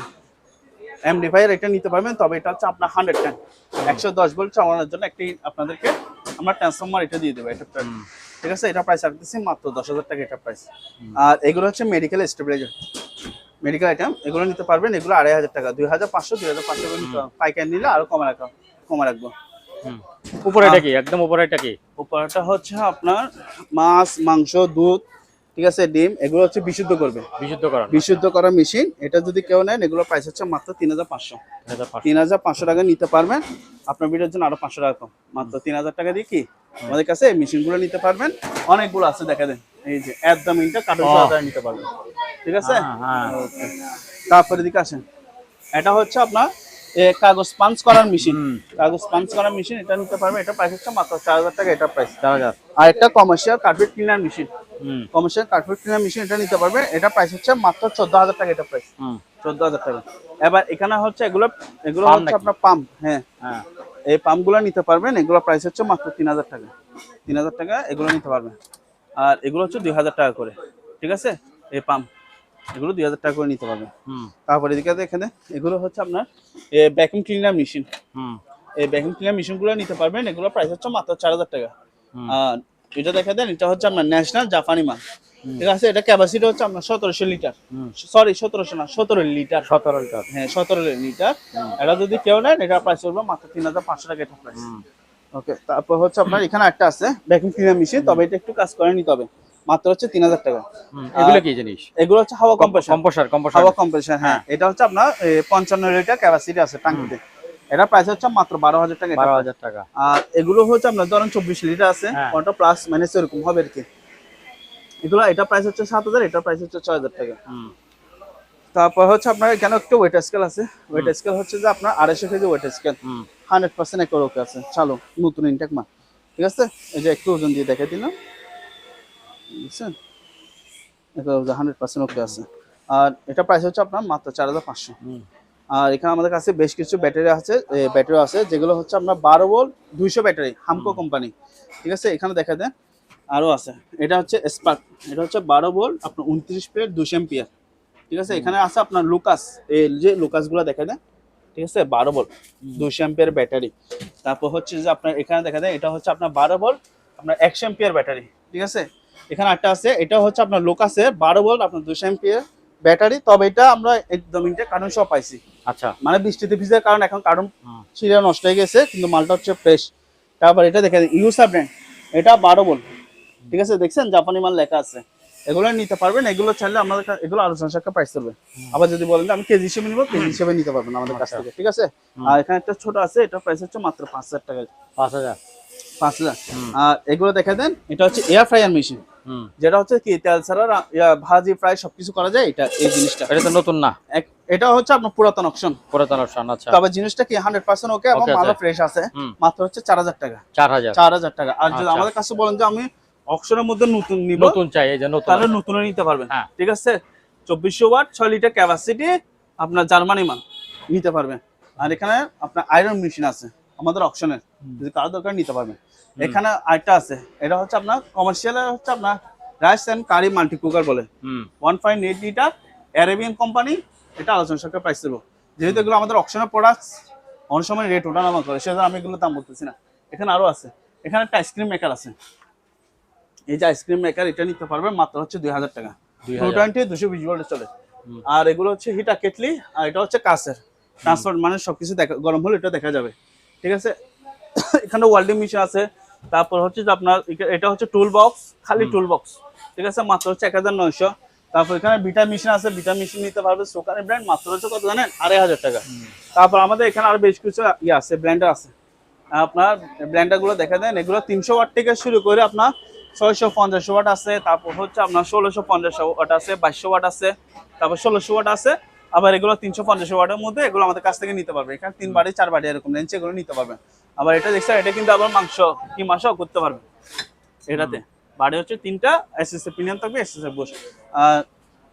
এমডিফায়ার এটা নিতে পারবেন, তবে এটা হচ্ছে আপনার 110 110 ভোল্ট চালানোর জন্য একটি আপনাদেরকে আমরা ট্রান্সফরমার এটা দিয়ে দেবো, এটা প্রাইস, ঠিক আছে। এটা প্রাইস রাখতেছি মাত্র 10,000 টাকা, এটা প্রাইস। আর এগুলো হচ্ছে মেডিকেল স্টেবিলাইজার, মেডিকেল আইটেম, এগুলো নিতে পারবেন, এগুলো 2,500 টাকা, 2,500 করে নিতে পারবেন। পাইকারি নিলে আরো কমে রাখবো। উপরে এটা কি, একদম উপরে এটা কি? উপরটা হচ্ছে আপনার মাছ, মাংস, দুধ, ঠিক আছে, ডিম, এগুলো হচ্ছে বিশুদ্ধ করবে, বিশুদ্ধ করা মেশিন। এটা যদি কেউ নেন, এগুলো প্রাইস হচ্ছে মাত্র 3,500। 3,500 টাকা নিতে পারবেন, আপনার ভিডিওর জন্য আরো 500 টাকা কম, মাত্র 3,000 টাকা দিয়ে কি আমাদের কাছে এই মেশিনগুলো নিতে পারবেন। অনেকগুলো আছে, দেখা দেন এই যে একদম এটা কার্টুন আকারে নিতে পারবেন, ঠিক আছে। হ্যাঁ ওকে, তারপরে দিকে আসেন, এটা হচ্ছে আপনার কাগজ পাঞ্চ করার মেশিন, কাগজ পাঞ্চ করার মেশিন, এটা নিতে পারবেন। এটা প্রাইস হচ্ছে মাত্র 4000 টাকা, এটা প্রাইস 4000। আর একটা commercial carpet cleaner machine, commercial carpet cleaner machine, এটা নিতে পারবে। এটা প্রাইস হচ্ছে মাত্র 14000 টাকা, এটা প্রাইস 14000 টাকা। এবার এখানে হচ্ছে এগুলো হচ্ছে আপনার পাম্প, হ্যাঁ এই পাম্পগুলো নিতে পারবেন। এগুলো প্রাইস হচ্ছে মাত্র 3000 টাকা, 3000 টাকা এগুলো নিতে পারবেন। আর এগুলো হচ্ছে 2000 টাকা করে, ঠিক আছে। এই পাম্প এগুলো 2000 টাকা করে নিতে পারবেন। তারপরে এদিকে এখানে এগুলো হচ্ছে আপনার ভ্যাকুয়াম ক্লিনার মেশিন, এই ভ্যাকুয়াম ক্লিনার মেশিনগুলো নিতে পারবেন। এগুলো প্রাইস হচ্ছে মাত্র 4000 টাকা। আর এটা দেখা দেন, এটা হচ্ছে আপনার ন্যাশনাল জাপানি মাল, ঠিক আছে। এটা ক্যাপাসিটি হচ্ছে আপনার 1700 লিটার, সরি 1700 না 17 লিটার, 17 লিটার, হ্যাঁ 17 লিটার। এটা যদি কেউ নেন এটা প্রাইস করবে মাত্র 3500 টাকা, এটা প্রাইস। ওকে, তারপর হচ্ছে আপনার এখানে একটা আছে ভ্যাকুয়াম ক্লিনার মেশিন, তবে এটা একটু কাজ করে নিতে হবে, মাত্র হচ্ছে 3000 টাকা। এগুলো কি জিনিস? এগুলো হচ্ছে হাওয়া কম্প্রেসার, কম্প্রেসার হাওয়া কম্প্রেসার, হ্যাঁ। এটা হচ্ছে আপনার 55 লিটার ক্যাপাসিটি আছে টাঙ্কিতে, এটা প্রাইস হচ্ছে মাত্র 12000 টাকা, 12000 টাকা। আর এগুলো হচ্ছে আপনার ধরেন 24 লিটার আছে, ওটা প্লাস মাইনাস এরকম হবে আর কি। এগুলো এটা প্রাইস হচ্ছে 7000, এটা প্রাইস হচ্ছে 6000 টাকা। তারপর হচ্ছে আপনার এখানে একটা ওয়েট স্কেল আছে, ওয়েট স্কেল হচ্ছে যে আপনার 250 কেজি ওয়েট স্কেল, 100% একর ওকে আছে, চালো নতুন ইনটেক মাল, ঠিক আছে। এই যে একটু ওজন দিয়ে দেখাই দিলাম, বুঝছেন, এটা 100% ওকে আছে। আর এটা প্রাইস হচ্ছে আপনার মাত্র 4500। আর এখানে আমাদের কাছে বেশ কিছু ব্যাটারি আছে, যেগুলো হচ্ছে আপনার 12 ভোল্ট 200 ব্যাটারি, হামকো কোম্পানি, ঠিক আছে। এখানে দেখা দেন আরো আছে, এটা হচ্ছে স্পার্ক, এটা হচ্ছে 12 ভোল্ট আপনার 29 প্লেট 200 এম্পিয়ার, ঠিক আছে। এখানে আছে আপনার লুকাস, এই যে লুকাস গুলো দেখা দেন, ঠিক আছে, 12 ভোল্ট 200 এম্পিয়ার ব্যাটারি। তারপর হচ্ছে যে আপনার এখানে দেখা দেন, এটা হচ্ছে আপনার 12 ভোল্ট আপনার 100 এম্পিয়ার ব্যাটারি, ঠিক আছে। এখানে একটা আছে, এটা হচ্ছে আপনার লোকাসের 12 ভোল্ট আপনার 200 এম্পিয়ার ব্যাটারি, তবে এটা আমরা একদম ইনটেক কার্টন সহ পাইছি। আচ্ছা, মানে বৃষ্টিতে ভিজার কারণ এখন কার্টন ছিঁড়ে নষ্ট হয়ে গেছে, কিন্তু মালটা হচ্ছে ফ্রেশ। তারপর এটা দেখেন ইউসা ব্র্যান্ড, এটা 12 ভোল্ট, ঠিক আছে, দেখছেন জাপানি মাল লেখা আছে। এগুলো নিতে পারবেন, এগুলো চাইলে আমাদের এগুলো আলোচনা সাপেক্ষে প্রাইস চলবে। আবার যদি বলেন আমি কেজি হিসেবে নিব, কেজি হিসেবে নিতে পারবেন আমাদের কাছ থেকে, ঠিক আছে। আর এখানে একটা ছোট আছে, এটা প্রাইস হচ্ছে মাত্র 5000 টাকা, 5000। আর এগুলো দেখা দেন, এটা হচ্ছে এয়ার ফ্রায়ার মেশিন, যেটা হচ্ছে কি তেল ছাড়া ভাজি ফ্রাই সবকিছু করা যায়। এটা এই জিনিসটা এটা তো নতুন না, এটা হচ্ছে আপনার পুরাতন অপশন, আচ্ছা। তবে জিনিসটা কি 100% ওকে এবং মালও ফ্রেশ আছে, মাত্র হচ্ছে 4000 টাকা, 4000 টাকা। আর যদি আমাদের কাছে বলেন যে আমি অপশনের মধ্যে নতুন নিব, নতুন চাই, এই যে নতুন, তাহলে নতুনও নিতে পারবেন, ঠিক আছে। 2400 ওয়াট 6 লিটার ক্যাপাসিটি আপনার জার্মানি মাল নিতে পারবেন। আর এখানে আপনার আয়রন মেশিন আছে আমাদের অপশনের, যদি কারো দরকার নিতে পারবেন। এখানে আরেকটা আছে, এটা হচ্ছে আপনার কমার্শিয়াল, হচ্ছে আপনার rice and curry multi cooker বলে, 1.8 লিটার অ্যারাবিয়ান কোম্পানি। এটা আলোচনা সাপেক্ষে প্রাইস দেবো, যেহেতু এগুলো আমাদের অপশনের প্রোডাক্টস, অনেক সময় রেট ওঠানামা করে, সেজন্য আমি এগুলো দাম বলতেছি না। এখানে আরো আছে, এখানে একটা আইসক্রিম মেকার আছে, এই যে আইসক্রিম মেকার, এটা নিতে পারবেন মাত্র হচ্ছে 2000 টাকা, 220 220 ভোল্টে চলে। আর এগুলো হচ্ছে হিটা কেটলি, আর এটা হচ্ছে কাঁচের ট্রান্সফার, মানে সবকিছু দেখা গরম হলে এটা দেখা যাবে, ঠিক আছে। এখানে ওয়েল্ডিং মেশিন আছে। তারপর হচ্ছে যে আপনার এটা হচ্ছে টুল বক্স, খালি টুল বক্স, ঠিক আছে, মাত্র হচ্ছে 1900। তারপর এখানে বিটা মেশিন আছে, বিটা মেশিন নিতে পারবে সোকানি ব্র্যান্ড, মাত্র হচ্ছে কত জানেন, 2500 টাকা। তারপর আমাদের এখানে আরো বেশ কিছু ইয়ে আছে, ব্লেন্ডার আছে। আপনার ব্লেন্ডার গুলো দেখা দেন, এগুলো 300 ওয়াট থেকে শুরু করে আপনার 650 ওয়াট আছে, তারপর হচ্ছে আপনার 1650 ওয়াট আছে, 2200 ওয়াট আছে, তারপর 1600 ওয়াট আছে। আবার এগুলো 350 ওয়াটের মধ্যে, এগুলো আমাদের কাছ থেকে নিতে পারবে। এখানে 3 বাড়ি 4 বাড়ি এরকম রেঞ্জ, এগুলো নিতে পারবেন। আবার এটা দেখছেন, এটা কিন্তু আবার মাংস কি মাংসও করতে পারবে এটাতে। বাড়ি হচ্ছে 3টা, এসএসএ প্রিমিয়াম থাকবে, এসএসএ বুশ। আর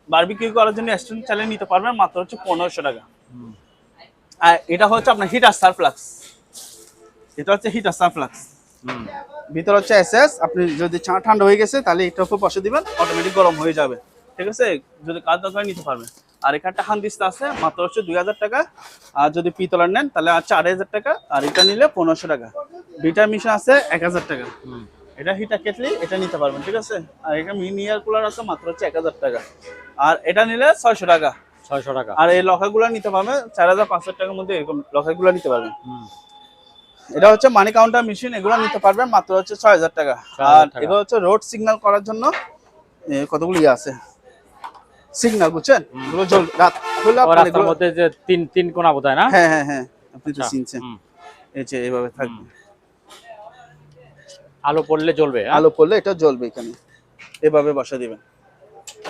বারবিকিউ করার জন্য এক্সটেন্ড চালিয়ে নিতে পারবেন, মাত্র হচ্ছে 1500 টাকা। আর এটা হচ্ছে আপনার হিটার সারফ্লাক্স, এটা হচ্ছে হিটার সারফ্লাক্স, ভিতর হচ্ছে এসএস। আপনি যদি চা ঠান্ডা হয়ে গেছে তাহলে এটার উপর বসে দিবেন, অটোমেটিক গরম হয়ে যাবে, ঠিক আছে। যদি কাজ দরকার নিতে পারবেন। আর এখানটা হান্দিস্তা আছে, মাত্র হচ্ছে 2000 টাকা। আর যদি পিতলার নেন তাহলে আর 4000 টাকা, আর এটা নিলে 1500 টাকা। বিটার মেশিন আছে 1000 টাকা। এটা হিটার কেটলি, এটা নিতে পারবেন, ঠিক আছে। আর এটা মিনি এয়ার কুলার আছে, মাত্র হচ্ছে 1000 টাকা। আর এটা নিলে 600 টাকা, 600 টাকা। আর এই লকারগুলো নিতে পারবেন 4500 টাকার মধ্যে, এরকম লকারগুলো নিতে পারবেন। এটা হচ্ছে মানি কাউন্টার মেশিন, এগুলো নিতে পারবেন মাত্র হচ্ছে 6000 টাকা। আর এগুলো হচ্ছে রোড সিগন্যাল করার জন্য কতগুলো ইয়ে আছে, সিগন্যাল, বুঝছেন, এগুলো রাত হলে রাস্তার মধ্যে যে তিন কোণা বোধহয় না? হ্যাঁ হ্যাঁ হ্যাঁ, আপনি তো চিনছেন, এই যে এইভাবে থাকবে, আলো পড়লে জ্বলবে, আলো পড়লে এটা জ্বলবে এখানে, এভাবে বসা দিবেন,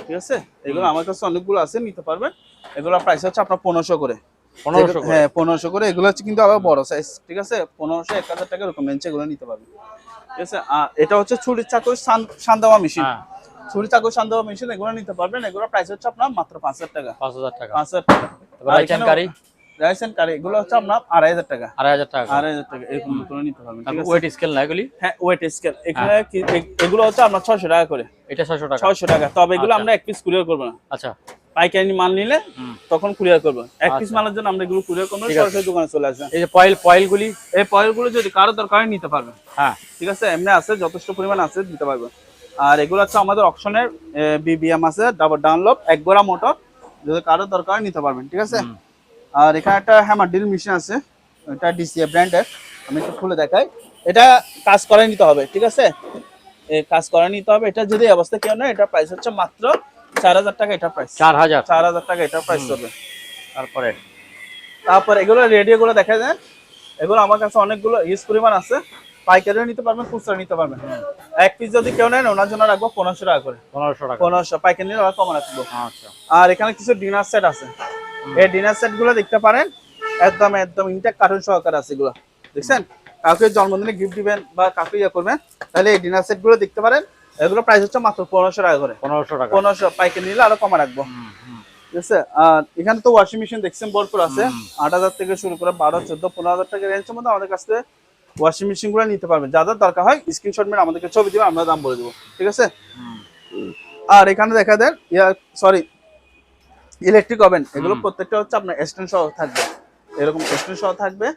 ঠিক আছে। এগুলো আমার কাছে অনেকগুলো আছে, নিতে পারবেন। এগুলো প্রাইস হচ্ছে আপনার 1500 করে। 1500 করে? হ্যাঁ 1500 করে। এগুলো হচ্ছে কিন্তু আবার বড় সাইজ, ঠিক আছে। 1500 1000 টাকা এরকম রেঞ্জে এগুলো নিতে পারবেন, ঠিক আছে। আর এটা হচ্ছে ছুরি চাকু সান্দাওয়া মেশিন। হ্যাঁ, ছুরি চাকু সান্দাওয়া মেশিন এগুলো নিতে পারবেন। এগুলো প্রাইস হচ্ছে আপনার মাত্র 5000 টাকা। 5000 টাকা। 5000 টাকা। তারপর রাইসেন কারি? রাইসেন কারি এগুলো হচ্ছে আপনার 2500 টাকা। 2500 টাকা। 2500 টাকা এরকম করে নিতে পারবেন, ঠিক তারপর আছে। ওয়েট স্কেল না এগুলি? হ্যাঁ ওয়েট স্কেল এখানে এগুলো হচ্ছে আপনার 600 টাকা করে। এটা 600 টাকা। 600 টাকা। তবে এগুলো আচ্ছা। আমরা এক পিস কুরিয়ার করব না। আচ্ছা, পাইকারি মাল নিলে হুম, তখন কুরিয়ার করব। এক পিস আচ্ছা। মালের জন্য আমরা এগুলো কুরিয়ার করব না, ঠিক আছে। সরাসরি দোকানে চলে আসবেন। এই যে পয়েল গুলি? এই পয়েলগুলো যদি কারো দরকার হয় নিতে পারবেন, হ্যাঁ, ঠিক আছে। এমনি আছে, যথেষ্ট পরিমাণ আছে, দিতে পারবেন। আর এগুলো হচ্ছে আমাদের অপশনের বিবিএম আছে, ডাবল ডাউনলোড, এক গোড়া মোটর, যদি কারো দরকার হয় নিতে পারবেন, ঠিক আছে। হুম। আর এখানে একটা হ্যামার ড্রিল মেশিন আছে, এটা ডিসিএ ব্র্যান্ডের। আমি একটু খুলে দেখাই। এটা কাজ করে নিতে হবে, ঠিক আছে। এই কাজ করে নিতে হবে। এটা যদি এই অবস্থা কেউ না, এটা প্রাইস হচ্ছে মাত্র 4000 টাকা। এটা প্রাইস 4000। 4000 টাকা এটা প্রাইস করবে। তারপরে তারপর এগুলো রেডিও গুলো দেখা যায়, এগুলো আমার কাছে অনেকগুলো ইউজ পরিমাণ আছে। পাইকারিও নিতে পারবেন, খুচরা নিতে পারবেন। এক পিস যদি কেউ নেন ওনার জন্য রাখবো 1500 টাকা করে। 1500 টাকা। 1500 পাইকারি নিলে আবার কম রাখবো। আচ্ছা। আর এখানে কিছু ডিনার সেট আছে, এই ডিনার সেট গুলো দেখতে পারেন, একদম একদম ইনটেক কার্টুন সহকারে আছে এগুলো, দেখছেন। কাউকে জন্মদিনে গিফট দিবেন বা কাউকে ইয়ে করবেন, তাহলে এই ডিনার সেট গুলো দেখতে পারেন। এগুলো প্রাইস হচ্ছে মাত্র 1500 টাকা করে। 1500 টাকা। 1500 পাইকারি নিলে আরো কম রাখবো, হুম, হুম। ঠিক আছে। আর এখানে তো ওয়াশিং মেশিন দেখছেন ভরপুর আছে, 8000 থেকে শুরু করে 12, 14, 15000 টাকা রেঞ্জের মধ্যে আমাদের কাছে ওয়াশিং মেশিন গুলো নিতে পারবেন। যাদের দরকার হয় স্ক্রিনশট মেরে আমাদেরকে ছবি দিবেন, আমরা দাম বলে দেবো, ঠিক আছে। আর এখানে দেখা দেন ইলেকট্রিক ওভেন, এগুলো প্রত্যেকটা হচ্ছে আপনার স্ট্যান্ড সহ থাকবে, এরকম স্ট্যান্ড সহ থাকবে।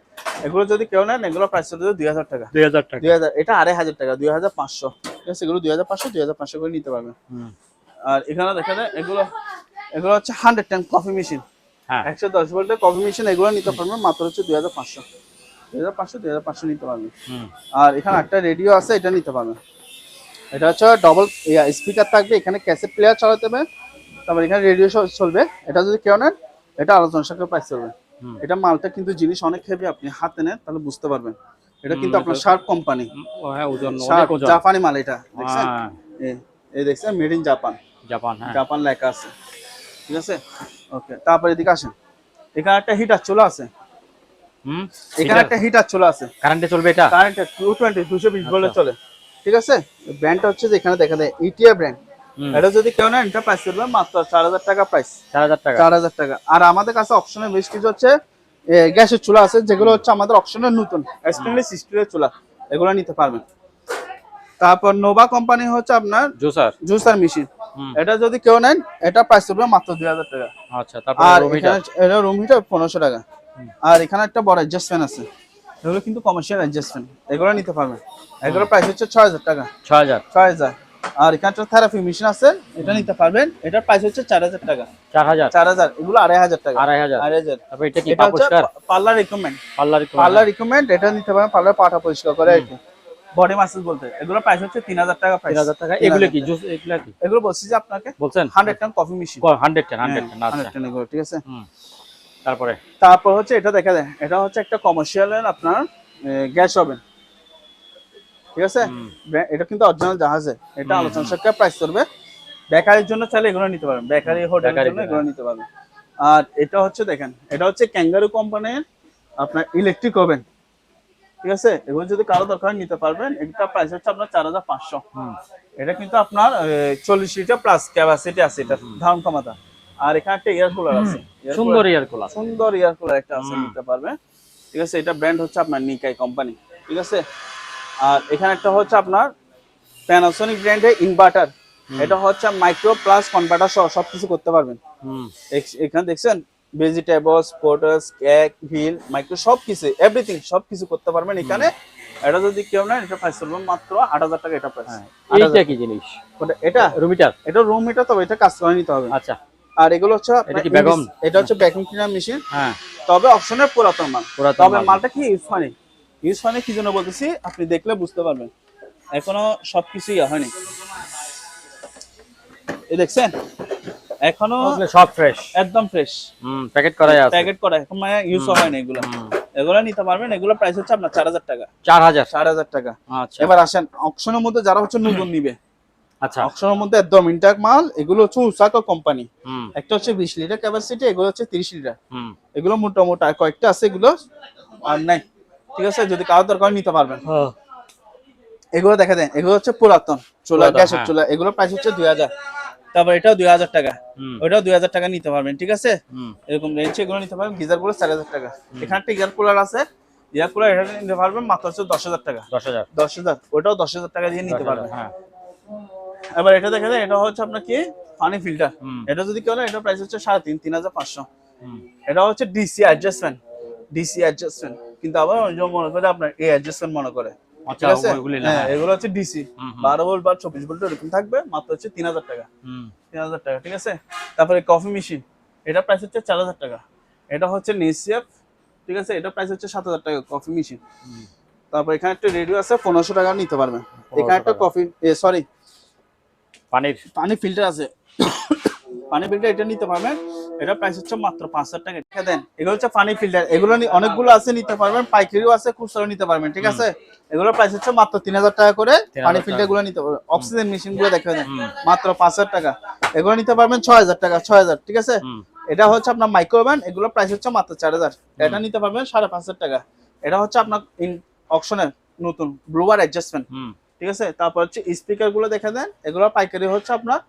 এগুলো যদি কেউ নেন, এগুলো প্রাইস হচ্ছে 2000 টাকা। 2000 টাকা। 2000, এটা 2500 টাকা, 2500, ঠিক আছে। এগুলো 2500 করে নিতে পারবেন। হুম। আর এখানে দেখা যায় এগুলো এগুলো হচ্ছে 110 কফি মেশিন, হ্যাঁ। 110 ভোল্টের কফি মেশিন। এগুলো নিতে পারবেন মাত্র হচ্ছে 2500 নিতে পারবেন। হুম। আর এখানে একটা রেডিও আছে, এটা নিতে পারবেন। এটা হচ্ছে ডবল স্পিকার থাকবে, এখানে ক্যাসেট প্লেয়ার চালাতে হবে, তারপর এখানে রেডিও চলবে। এটা যদি কেউ নেন, এটা আলোচনা সাপেক্ষে প্রাইস চলবে। এটা মালটা কিন্তু জিনিস অনেক হেভি, আপনি হাতে নেন তাহলে বুঝতে পারবেন। এটা কিন্তু আপনার শার্প কোম্পানি, হ্যাঁ, ওজন অনেক ওজন। জাপানি মাল এটা, দেখছেন। হ্যাঁ। এই দেখছেন, মেড ইন জাপান, জাপান, হ্যাঁ। জাপান লেখা আছে, ঠিক আছে। ওকে, তারপরে এদিকে আসেন। এখানে একটা হিটার চলে আছে, হুম। এখানে একটা হিটার চলে আছে, কারেন্টে চলবে এটা? কারেন্ট 220 ভোল্টে চলে, ঠিক আছে। ব্র্যান্ডটা হচ্ছে যে এখানে দেখা যায় ইটিআর ব্র্যান্ড। এটা যদি কেউ নেন, এটা প্রাইস করবে মাত্র 4000 টাকা প্রাইস। 4000 টাকা। 4000 টাকা। আর আমাদের কাছে অপশনে বেশ কিছু হচ্ছে গ্যাসের চুলা আছে, যেগুলো হচ্ছে আমাদের অপশনের নতুন স্টেনলেস স্টিলের চুলা, এগুলো নিতে পারবেন। তারপর নোভা কোম্পানি হচ্ছে আপনার জুসার মেশিন, এটা যদি কেউ নেন, এটা প্রাইস করবে মাত্র 2000 টাকা। আচ্ছা। তারপর আর রুম এখানে হিটার? এটা রুম হিটার 1500 টাকা। আর এখানে একটা বড় অ্যাডজাস্ট ফ্যান আছে, এগুলো কিন্তু কমার্শিয়াল অ্যাডজাস্ট ফ্যান, এগুলো নিতে পারবেন। এগুলো প্রাইস হচ্ছে 6000 টাকা। 6000। আর এখানে একটা থেরাপি মেশিন আছে, এটা নিতে পারবেন, এটার প্রাইস হচ্ছে 4000 টাকা। 4000। এগুলো 2500 টাকা। 2500। তারপর এটা কি এটা হচ্ছে পরিষ্কার? পার্লার রিকমেন্ড, পার্লার রিকমেন্ড, এটা নিতে পারেন। পার্লার পাটা পরিষ্কার করে আর কি, বডি মাসাজ বলতে। এগুলো প্রাইস হচ্ছে 3000 টাকা প্রাইস। 3000 টাকা। এগুলো কি জুস? এগুলো কি? এগুলো বলছি যে আপনাকে বলছেন 110 কফি মেশিন। 110। আচ্ছা। 110 এগুলো, ঠিক আছে। তারপরে হচ্ছে এটা দেখা যায়, এটা হচ্ছে একটা কমার্শিয়ালের আপনার গ্যাস ওভেন, ঠিক আছে। এটা কিন্তু অরিজিনাল জাহাজে, এটা আলোচনা সাপেক্ষে প্রাইস করবে। বেকারির জন্য চাইলে এগুলো নিতে পারবেন, বেকারি হোটেলের জন্য এগুলো নিতে পারবেন। আর এটা হচ্ছে দেখেন, এটা হচ্ছে ক্যাঙ্গারু কোম্পানির আপনার ইলেকট্রিক ওভেন, ঠিক আছে। এগুলো যদি কারো দরকার নিতে পারবেন। এটা প্রাইস হচ্ছে আপনার 4500। এটা কিন্তু আপনার 40 লিটার প্লাস ক্যাপাসিটি আছে, এটা ধারণ ক্ষমতা। আর এখানে একটা এয়ার কুলার আছে, সুন্দর এয়ার কুলার একটা আছে, নিতে পারবে, ঠিক আছে। এটা ব্র্যান্ড হচ্ছে আপনার নিকাই কোম্পানি, ঠিক আছে। আর এখানে একটা হচ্ছে আপনার প্যানাসোনিক ব্র্যান্ডের ইনভার্টার, এটা হচ্ছে মাইক্রো প্লাস কনভার্টার সহ সবকিছু করতে পারবেন। এখানে দেখছেন ভেজিটেবলস, পটেটস, কেক, ভিল, মাইক্রো সবকিছু, এভরিথিং সবকিছু করতে পারবেন এখানে। এটা যদি কেউ নেন, এটা প্রাইস করবে মাত্র 8000 টাকা। এটা প্রাইস। এইটা কি জিনিস? এটা রুম হিটার? এটা রুম হিটার, তবে এটা কাজ করে নিতে হবে। আচ্ছা। আর এগুলো হচ্ছে এটা কি ভ্যাকুয়াম? এটা হচ্ছে ভ্যাকুয়াম ক্লিনার মেশিন, হ্যাঁ। তবে অপশনের পুরাতন মাল। তবে মালটা কি ইউজ হয়নি কি জন্য বলতেছি, আপনি দেখলে বুঝতে পারবেন। এখনো সবকিছুই হয়নি, এই দেখছেন, এখনো সব ফ্রেশ, একদম ফ্রেশ, প্যাকেট করা আছে, প্যাকেট করা, এখন মানে ইউজ হয়নি এগুলো। এগুলো নিতে পারবেন। এগুলো প্রাইস হচ্ছে আপনার 4000 টাকা। 4000 টাকা। আচ্ছা। এবার আসেন অপশনের মধ্যে যারা হচ্ছে নতুন নিবে, আচ্ছা অকশনের মধ্যে একদম ইনটেক মাল। এগুলো হচ্ছে উসাকা কোম্পানি, হুম একটা হচ্ছে 20 লিটার ক্যাপাসিটি, এগুলো হচ্ছে 30 লিটার। হুম এগুলো মোটামুটি আর কয়েকটা আছে, এগুলো আর নাই, ঠিক আছে? যদি কারো দরকার নিতে পারবেন। এগুলো দেখা দেন, এগুলো হচ্ছে পুরাতন চুলা, পুরাতন, গ্যাসের হ্যাঁ। চুলা, এগুলো প্রাইস হচ্ছে 2000। তারপর এটাও 2000 টাকা, হুম ওইটাও 2000 টাকা নিতে পারবেন, ঠিক আছে? হুম এরকম রেঞ্জে এগুলো নিতে পারবেন। গিজার গুলো 4000 টাকা। এখানে একটা এয়ার কুলার আছে, এয়ার কুলার এটা নিতে পারবেন মাত্র হচ্ছে 10,000 টাকা। 10,000 10,000, ওটাও 10,000 টাকা দিয়ে নিতে 10,000 পারবেন। হ্যাঁ এবার এটা দেখে দেন, এটা হচ্ছে আপনার কি পানি ফিল্টার। হুম এটা যদি কেউ নেয়, এটা প্রাইস হচ্ছে 3,500। হুম এটা হচ্ছে ডিসি অ্যাডজাস্টমেন্ট, ডিসি অ্যাডজাস্টমেন্ট, কিন্তু আবার অনেকজন মনে করে আপনার এই অ্যাডজাস্টমেন্ট মনে করে, আচ্ছা ঠিক আছে? ওইগুলি না, হ্যাঁ, হ্যাঁ এগুলো হচ্ছে ডিসি, হুম, হুম। 12 ভোল্ট বা 24 ভোল্ট এরকম থাকবে, মাত্র হচ্ছে 3,000 টাকা। হুম 3,000 টাকা, ঠিক আছে? তারপরে কফি মেশিন, এটা প্রাইস হচ্ছে 4,000 টাকা। এটা হচ্ছে নেসিয়াফ, ঠিক আছে? এটা প্রাইস হচ্ছে 7,000 টাকা কফি মেশিন। হুম। তারপর এখানে একটা রেডিও আছে, 1500 টাকা নিতে পারবেন। 1500 এখানে একটা টাকা। কফি সরি পানির পানি ফিল্টার আছে, পানি ফিল্টার এটা নিতে পারবেন। এটা প্রাইস হচ্ছে মাত্র 5,000 টাকা। ঠিক দেন, এগুলো হচ্ছে পানি ফিল্টার, এগুলো অনেকগুলো আছে, নিতে পারবেন, পাইকারিও আছে, খুচরাও নিতে পারবেন, ঠিক আছে? এগুলোর প্রাইস হচ্ছে মাত্র 3,000 টাকা করে। 3,000 পানি টাকা। ফিল্টার গুলো নিতে পারবেন। অক্সিজেন মেশিন গুলো দেখে দেন, হুম। মাত্র 5,000 টাকা। এগুলো নিতে পারবেন 6,000 টাকা, 6,000, ঠিক আছে? হুম এটা হচ্ছে আপনার মাইক্রোওভেন, এগুলো প্রাইস হচ্ছে মাত্র 4,000। এটা নিতে পারবেন 5,500 টাকা। এটা হচ্ছে আপনার অকশনের নতুন ব্লুবার অ্যাডজাস্টমেন্ট, হুম ঠিক আছে? তারপর হচ্ছে স্পিকার গুলো দেখে দেন, এগুলো পাইকারি হচ্ছে আপনার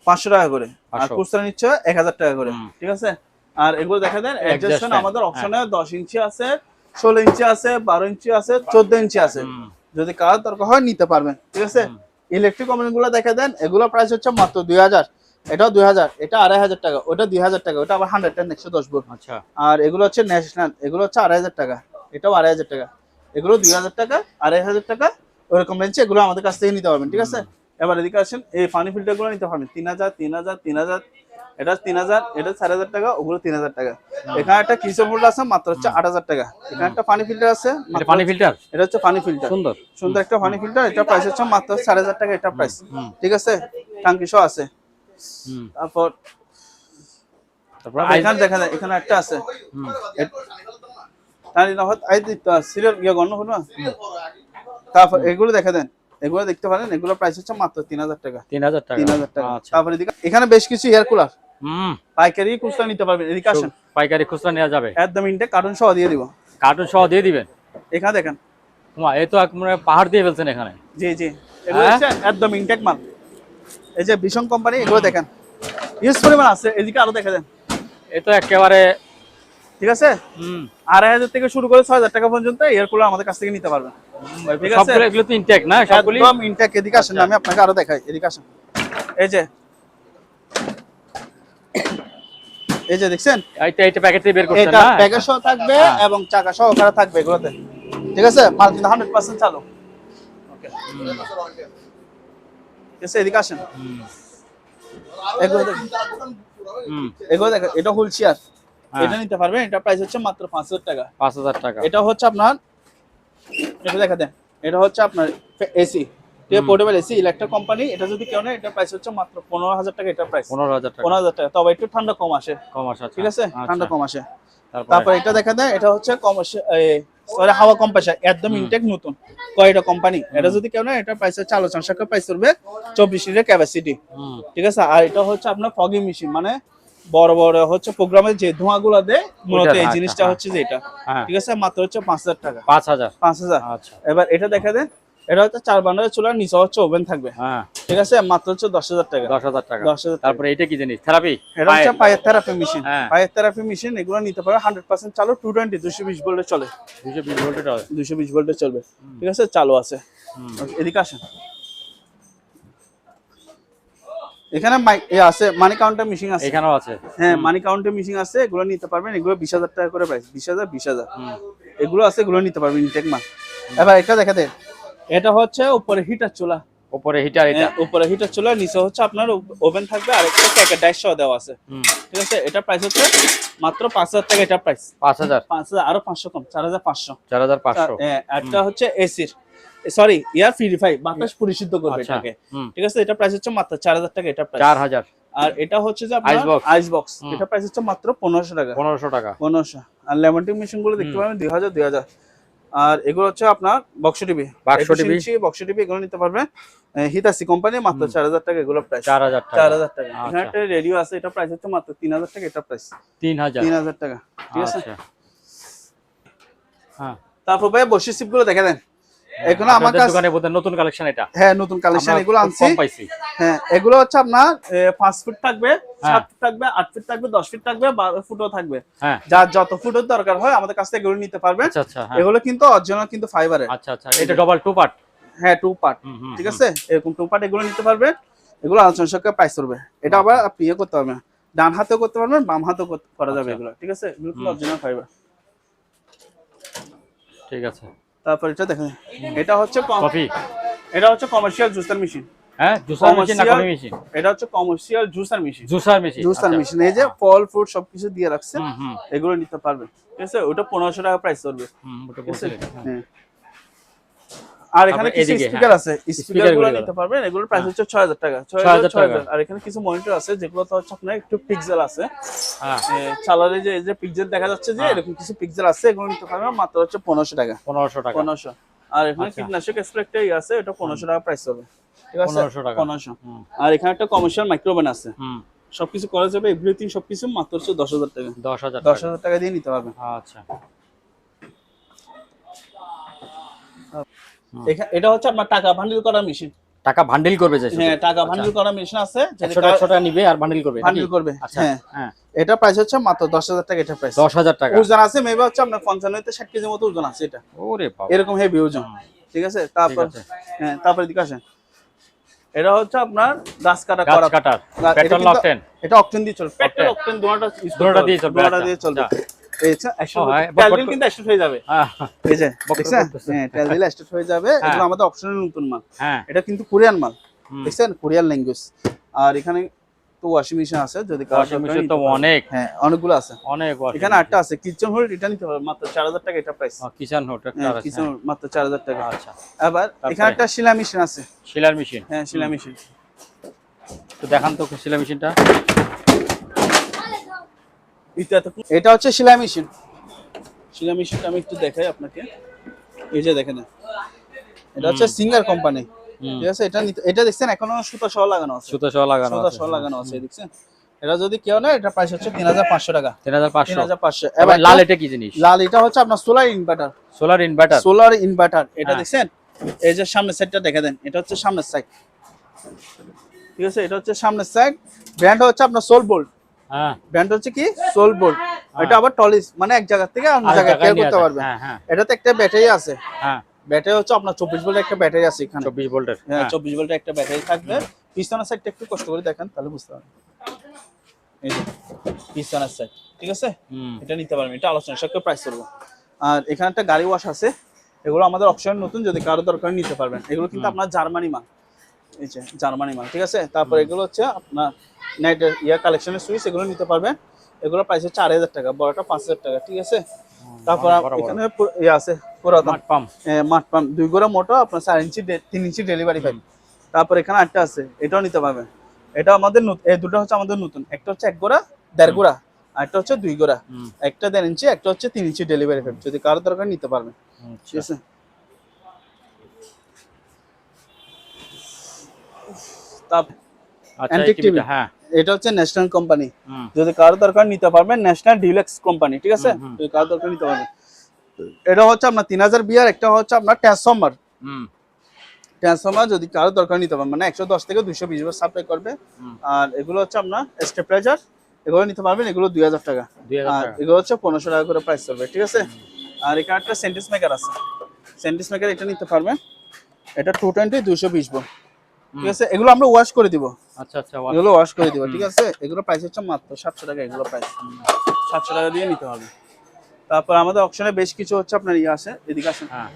500 টাকা করে, আর 500 খুচরা নিচ্ছে 1,000 টাকা করে, হুম। ঠিক আছে? আর এগুলো দেখা দেন অ্যাডজাস্টমেন্ট Adjustment, আমাদের হ্যাঁ। অপশনে 10 ইঞ্চি আছে, 16 ইঞ্চি আছে, 12 ইঞ্চি আছে, 14 ইঞ্চি আছে। হুম। যদি কার দরকার হয় নিতে পারবেন, ঠিক আছে? ইলেকট্রিক কম্পোনেন্ট গুলো দেখা দেন, এগুলো প্রাইস হচ্ছে মাত্র 2,000। এটাও 2,000, এটা 2,500 টাকা, ওটা 2,000 টাকা, ওটা আবার 110 110 ভোল্ট। আচ্ছা আর এগুলো হচ্ছে ন্যাশনাল, এগুলো হচ্ছে 2,500 টাকা, এটাও 2,500 টাকা, এগুলো 2,000 টাকা, 2,500 টাকা, ওরকম রেঞ্জে এগুলো আমাদের কাছ থেকে নিতে পারবেন, ঠিক আছে? এবার এদিকে আসেন, এই পানি ফিল্টার গুলো নিতে পারবেন 3,000 3,000 3,000, এটা 3,000, এটা 4,000 টাকা, ওগুলো 3,000 টাকা। এখানে একটা কিচেন বোর্ড আছে, মাত্র হচ্ছে 8,000 টাকা। এখানে একটা পানি ফিল্টার আছে, এটা পানি ফিল্টার এটা হচ্ছে পানি ফিল্টার, সুন্দর সুন্দর একটা পানি ফিল্টার। এটা প্রাইস হচ্ছে মাত্র 4,000 টাকা, এটা প্রাইস, হুম ঠিক আছে? টাঙ্কি সহ আছে। হুম তারপর তারপর এখানে দেখা যায়, এখানে একটা আছে, হুম সিরিয়াল ইয়ে গণ্য হলো না। তারপর এগুলো দেখা দেন, এগুলো দেখতে পারেন, এগুলো প্রাইস হচ্ছে মাত্র 3,000 টাকা, 3,000 টাকা 3,000 টাকা। আচ্ছা তারপর এদিকে এখানে বেশ কিছু এয়ার কুলার হুম পাইকারি খুচরা নিতে পারবেন। এদিকে আসেন, পাইকারি খুচরা নেওয়া যাবে, একদম ইনটেক কার্টুন সহ দিয়ে দিব। কার্টুন সহ দিয়ে দিবেন। এখানে দেখেন, মা এই তো মানে পাহাড় দিয়ে ফেলছেন এখানে। জি জি, এগুলো হ্যাঁ? হচ্ছে একদম ইনটেক মাল। এই যে ভীষণ কোম্পানি, এগুলো দেখেন ইউজ পরিমাণ আছে। এদিকে আরো দেখা দেন, এই তো একেবারে ঠিক আছে? হুম 2,500 থেকে শুরু করে 6,000 টাকা পর্যন্ত এয়ার কুলার আমাদের কাছ থেকে নিতে পারবেন, ঠিক আছে? সবগুলো এগুলো তো ইনটেক না সবগুলি? একদম ইনটেক। এদিকে আসেন, আমি আপনাকে আরো দেখাই, এদিকে আসেন। এই যে, এই যে দেখছেন, এইটা প্যাকেট থেকে বের করছেন এটা না? ব্যাগের সহ থাকবে হ্যাঁ। এবং চাকা সহকারে থাকবে এগুলোতে, ঠিক আছে? মাল কিন্তু 100% চালু। ওকে, ঠিক আছে? এদিকে আসেন, হুম এগুলো দেখেন, হুম এগুলো দেখেন, এটা হুইল চেয়ার, হ্যাঁ। এটা নিতে পারবেন। এটা প্রাইস হচ্ছে মাত্র 5,000 টাকা। 5,000 টাকা এটা হচ্ছে আপনার, এটা দেখা দেন, এটা হচ্ছে আপনার এসি, ঠিক আছে? Portable AC, electric company. এটা যদি কেউ নেয়, এটা প্রাইস হচ্ছে মাত্র 15,000 টাকা, এটা প্রাইস 15,000 টাকা 15,000 টাকা। তবে একটু ঠান্ডা কম আসে, কম আসে ঠিক আছে? ঠান্ডা কম আসে। তারপরে তারপর এটা দেখা দেয়, এটা হচ্ছে সরি হাওয়া কম্প্রেসার, একদম ইনটেক নতুন কয়টা কোম্পানি। এটা যদি কেউ নেয়, এটা প্রাইস হচ্ছে আলোচনা সাপেক্ষে প্রাইস করবে 24 লিটার ক্যাপাসিটি, হুম ঠিক আছে? আর এটা হচ্ছে আপনার ফগি মেশিন, মানে বড় বড় হচ্ছে প্রোগ্রামের যে ধোঁয়াগুলো দেয়, মূলত এই আচ্ছা, জিনিসটা হ্যাঁ। হচ্ছে যে এটা, হ্যাঁ ঠিক আছে? মাত্র হচ্ছে 5,000 টাকা, 5,000 5,000। আচ্ছা এবার এটা দেখা দেন, এটা হচ্ছে 4 বার্নারের চুলার নিচে হচ্ছে ওভেন থাকবে, হ্যাঁ ঠিক আছে? মাত্র হচ্ছে 10,000 টাকা, 10,000 টাকা 10,000 টাকা। তারপরে এটা কি জিনিস থেরাপি এটা হচ্ছে পায়ের থেরাপি মেশিন, হ্যাঁ। পায়ের থেরাপি মেশিন। এগুলো নিতে পারবে 100% চালু, 220 220 ভোল্টে চলে, 220 ভোল্টের 220 ভোল্টে চলবে, ঠিক আছে? চালু আছে। এদিকে আসেন, এখানে আছে মানি কাউন্টার মেশিন আছে, এখানেও আছে হ্যাঁ মানি কাউন্টার মেশিন আছে। এগুলো নিতে পারবেন, এগুলো 20,000 টাকা করে প্রাইস, 20,000 20,000 এগুলো আছে, এগুলো নিতে পারবেন ইনটেক মাল। এবার এটা দেখা দেন, এটা হচ্ছে উপরে হিটার চুলা, উপরে হিটার এটা উপরে হিটার চুলা, নিচে হচ্ছে আপনার ওভেন থাকবে, আর একটা প্যাকেট ডাইস সহ দেওয়া আছে, ঠিক আছে? এটা প্রাইস হচ্ছে মাত্র 5,000 টাকা, এটা প্রাইস 5,000 5,000, আরো 500 কম, 4,500। 4,500 একটা হচ্ছে এসির, সরি এয়ার পিউরিফাই, বাতাস পরিশুদ্ধ করবে আচ্ছা এটাকে, ঠিক আছে? এটা প্রাইস হচ্ছে মাত্র 4,000 টাকা, এটা প্রাইস 4,000 আর এটা হচ্ছে যে আপনার আইস বক্স আইস বক্স, এটা প্রাইস হচ্ছে মাত্র 1,500 টাকা, 1,500 টাকা 1,500। আর লেমন টি মেশিন গুলো দেখতে পাবেন 2,000 2,000। আর এগুলো হচ্ছে আপনার বক্স টিভি, বাক্স টিভি, বক্স টিভি এগুলো নিতে পারবেন হিতাসি কোম্পানি, মাত্র 4000 টাকা এগুলো প্রাইস। 4000 টাকা। 4000 টাকা। আচ্ছা। এখানে একটা রেডিও আছে, এটা প্রাইস হচ্ছে মাত্র 3000 টাকা, এটা প্রাইস 3000 টাকা, ঠিক আছে। আচ্ছা হ্যাঁ, তারপর ভাই বসি সিপ গুলো দেখে দেন। এগুলো আমার আপনাদের কাছে দোকানে বোধহয় নতুন কালেকশন এটা। হ্যাঁ, নতুন কালেকশন আমরা এগুলো খুব আনছি। কম পাইছি। হ্যাঁ, এগুলো হচ্ছে আপনার 5 ফিট থাকবে, হ্যাঁ। 7 ফিট থাকবে, 8 ফিট থাকবে, 10 ফিট থাকবে, 12 ফুটও থাকবে। হ্যাঁ, যার যত ফুটের দরকার হয় আমাদের কাছ থেকে এগুলো নিতে পারবেন। আচ্ছা আচ্ছা হ্যাঁ, এগুলো কিন্তু অরিজিনাল কিন্তু ফাইবারের। আচ্ছা আচ্ছা, এটা ডাবল 2 পার্ট। হ্যাঁ, 2 পার্ট, ঠিক আছে। এরকম 2 পার্ট এগুলো নিতে পারবেন। এগুলো আলোচনা সাপেক্ষে প্রাইস করবে। এটা আবার আপনি ইয়ে করতে পারবেন, ডান হাতেও করতে পারবেন, বাম হাতেও করা যাবে এগুলো, ঠিক আছে। এগুলো কিন্তু অরিজিনাল ফাইবার। ঠিক আছে। তারপর এটা দেখেন, এটা হচ্ছে কফি, এটা হচ্ছে কমার্শিয়াল জুসার মেশিন। হ্যাঁ, জুসার মেশিন না কফি মেশিন? এটা হচ্ছে commercial juicer machine. Juicer machine, juicer আচ্ছা। মেশিন, এই যে ফল ফ্রুট সবকিছু দিয়ে রাখছে, হুম, এগুলো নিতে পারবেন, ঠিক আছে। ওটা 1500 টাকা প্রাইস করবে, ওটা ঠিক আছে। বলছিলেন, হ্যাঁ। হ্যাঁ। আর এখানে তারপর কিছু এদিকে, স্পিকার হ্যাঁ। আছে, স্পিকার স্পিকারগুলো গুলো নিতে পারবেন। এগুলোর প্রাইস হচ্ছে 6000 টাকা, 6000 টাকা। আর এখানে কিছু মনিটর আছে যেগুলো তো হচ্ছে আপনার একটু পিক্সেল আছে, হ্যাঁ, চালালে যে এই যে পিক্সেল দেখা যাচ্ছে যে হ্যাঁ। এরকম কিছু পিক্সেল আছে, এগুলো নিতে পারবেন মাত্র হচ্ছে 1500 টাকা। 1500 টাকা। 1500। আর এখানে আচ্ছা। কীটনাশক স্প্রে আছে, এটা 1500 টাকা প্রাইস হবে, ঠিক আছে। 1500 টাকা। 1500। আর এখানে একটা কমার্শিয়াল মাইক্রোওভেন আছে, হুম, সবকিছু করা যাবে, এভরিথিং সবকিছু মাত্র হচ্ছে 10000 টাকা। 10000 টাকা। 10000 টাকা দিয়ে নিতে পারবেন। আচ্ছা। এটা হচ্ছে আপনার টাকা বান্ডিল করা মেশিন। টাকা বান্ডিল করবে যে? হ্যাঁ, টাকা বান্ডিল করা মেশিন আছে, 100 টাকা নিবে আর বান্ডিল করবে নাকি? বান্ডিল করবে। আচ্ছা, হ্যাঁ, হ্যাঁ। এটা প্রাইস হচ্ছে মাত্র 10000 টাকা, এটা প্রাইস। 10000 টাকা। ওজন আছে মেবি হচ্ছে আপনার 55 থেকে 60 কেজির মতো ওজন আছে এটা, ওরে বাবা, এরকম হেভি ওজন, ঠিক আছে। তারপর ঠিক আছে। হ্যাঁ, তারপর এদিকে আসেন। এটা হচ্ছে আপনার গাছ কাটা গাছ করা কাটার এটা পেট্রোল কিন্তু- অকটেন। এটা অকটেন দিয়ে চলবে, পেট্রোল অকটেন দুটোটা দুটোটা দিয়ে চলবে, দুটোটা আচ্ছা, দিয়ে চলবে। আচ্ছা। এই হচ্ছে ও, হ্যাঁ, ক্যালভিন কিন্তু স্টার্ট হয়ে যাবে, হ্যাঁ, এই যে বকর দেখছেন, করতেছে। হ্যাঁ, তেল দিলে স্টার্ট হয়ে যাবে। হ্যাঁ। এগুলো আমাদের অপশনাল নতুন মাল, হ্যাঁ। এটা কিন্তু কোরিয়ান মাল, হুম। দেখছেন, কোরিয়ান ল্যাঙ্গুয়েজ। আর এখানে তো ওয়াশিং মেশিন আছে, যদি কারো ওয়াশিং দরকার মেশিন নিতে তো পারেন। অনেক, হ্যাঁ, অনেকগুলো আছে। অনেক ওয়াশিং এখানে আটটা আছে। কিচেন হোল্ড এটা নিতে পারবেন মাত্র 4000 টাকা, এটা প্রাইস। কিচেন হোট একটা আছে। কিচেন মাত্র 4000 টাকা। আচ্ছা। আবার তারপরে? এখানে একটা শিলা মেশিন আছে। শিলার মেশিন, হ্যাঁ, শিলা মেশিন। তো দেখান তো শিলার মেশিনটা। এটা হচ্ছে শিলা মেশিন। শিলা মেশিনটা আমি একটু দেখাই আপনাকে, এই যে দেখেন, এটা হচ্ছে সিঙ্গার কোম্পানি, ঠিক আছে। এটা দেখছেন এখনো সুতা সহ লাগানো আছে, সুতো সহ লাগানো সুতা আছে। সহ লাগানো আছে, দেখছেন। এটা যদি কেউ নেয়, এটা প্রাইস হচ্ছে 3500 টাকা। 3500। 3500। এবার লাল এটা কি জিনিস? লাল এটা হচ্ছে আপনার solar inverter. Solar inverter. Solar inverter এটা হ্যাঁ। দেখছেন, এই যে সামনের সাইডটা দেখে দেন, এটা হচ্ছে সামনের সাইড, ঠিক আছে। এটা হচ্ছে সামনের সাইড। ব্র্যান্ড হচ্ছে আপনার সোল বোল্ট। হ্যাঁ, ব্র্যান্ড হচ্ছে কি সোল বোল্ট। এটা আবার টলিস, মানে এক জায়গা থেকে অন্য আর জায়গায় জায়গায় কেয়ার নিয়ে করতে যায়। পারবেন। হ্যাঁ, হ্যাঁ, এটাতে একটা ব্যাটারি আছে, হ্যাঁ। ব্যাটারি হচ্ছে আপনার 24 ভোল্টের একটা ব্যাটারি আছে এখানে। 24 ভোল্টের। হ্যাঁ, হ্যাঁ। 24 ভোল্টের একটা ব্যাটারি থাকবে। পিছনের সাইডটা একটু কষ্ট করে দেখেন, তাহলে বুঝতে পারবেন। এই যে পিছনের সাইড, ঠিক আছে। হুম। এটা নিতে পারবেন, এটা আলোচনা সাপেক্ষে প্রাইস করবো। আর এখানে একটা গাড়ি ওয়াশ আছে, এগুলো আমাদের অপশন নতুন, যদি কারো দরকার নিতে পারবেন। এগুলো কিন্তু আপনার জার্মানি মাল, এই যে জার্মানি মাল, ঠিক আছে। তারপর এগুলো হচ্ছে আপনার নাইট কালেকশনের সুইচ, এগুলো নিতে পারবেন। এগুলো প্রাইস হচ্ছে 4000 টাকা, বড়টা 5000 টাকা, ঠিক আছে। তারপর বড় বড়। এখানে আছে পুরাতন মাঠ পাম্প। মাঠ পাম্প 2 গোড়া মোটর, আপনার 4 ইঞ্চি 3 ইঞ্চি ডেলিভারি পাইপ। তারপর এখানে আটটা আছে, এটাও নিতে পারবেন। এটা আমাদের এই দুটো হচ্ছে আমাদের নতুন, একটা হচ্ছে 1 গোড়া 1.5 গোড়া, আর একটা হচ্ছে 2 গোড়া। একটা 1.5 ইঞ্চি, একটা হচ্ছে 3 ইঞ্চি ডেলিভারি পাইপ, যদি কারো দরকার নিতে পারবেন, ঠিক আছে। আচ্ছা, অ্যান্টিক টিভি, হ্যাঁ। এটা হচ্ছে ন্যাশনাল কোম্পানি, হুম। যদি কারো দরকার নিতে পারবেন। ন্যাশনাল ডিলাক্স কোম্পানি, ঠিক আছে। যদি কারো দরকার নিতে পারবেন। এটা হচ্ছে আপনার 3000 বিয়ার, একটা হচ্ছে আপনার ট্রান্সফরমার। ট্রান্সফরমার যদি কারো দরকার নিতে পারবেন, মানে 110 থেকে 220 ভোল্ট সাপ্লাই করবে। আর এগুলো হচ্ছে আপনার স্টেবিলাইজার, এগুলো নিতে পারবেন। এগুলো 2000 টাকা। 2000 আর টাকা। এগুলো হচ্ছে 1500 টাকা করে প্রাইস করবে, ঠিক আছে। আর এখানে একটা সেন্টেন্স মেকার আছে, সেন্টেন্স মেকার, এটা নিতে পারবেন। এটা 220 220 ভোল্ট, ঠিক আছে। এগুলো আমরা ওয়াশ করে দিব। আচ্ছা আচ্ছা, এগুলো ওয়াশ করে দিব, ঠিক আছে। এগুলো প্রাইস হচ্ছে মাত্র 700 টাকা, এগুলো প্রাইস 700 টাকা দিয়ে নিতে হবে। তারপর আমাদের অপশনে বেশ কিছু হচ্ছে আপনার আছে, এদিকে আসেন। হ্যাঁ।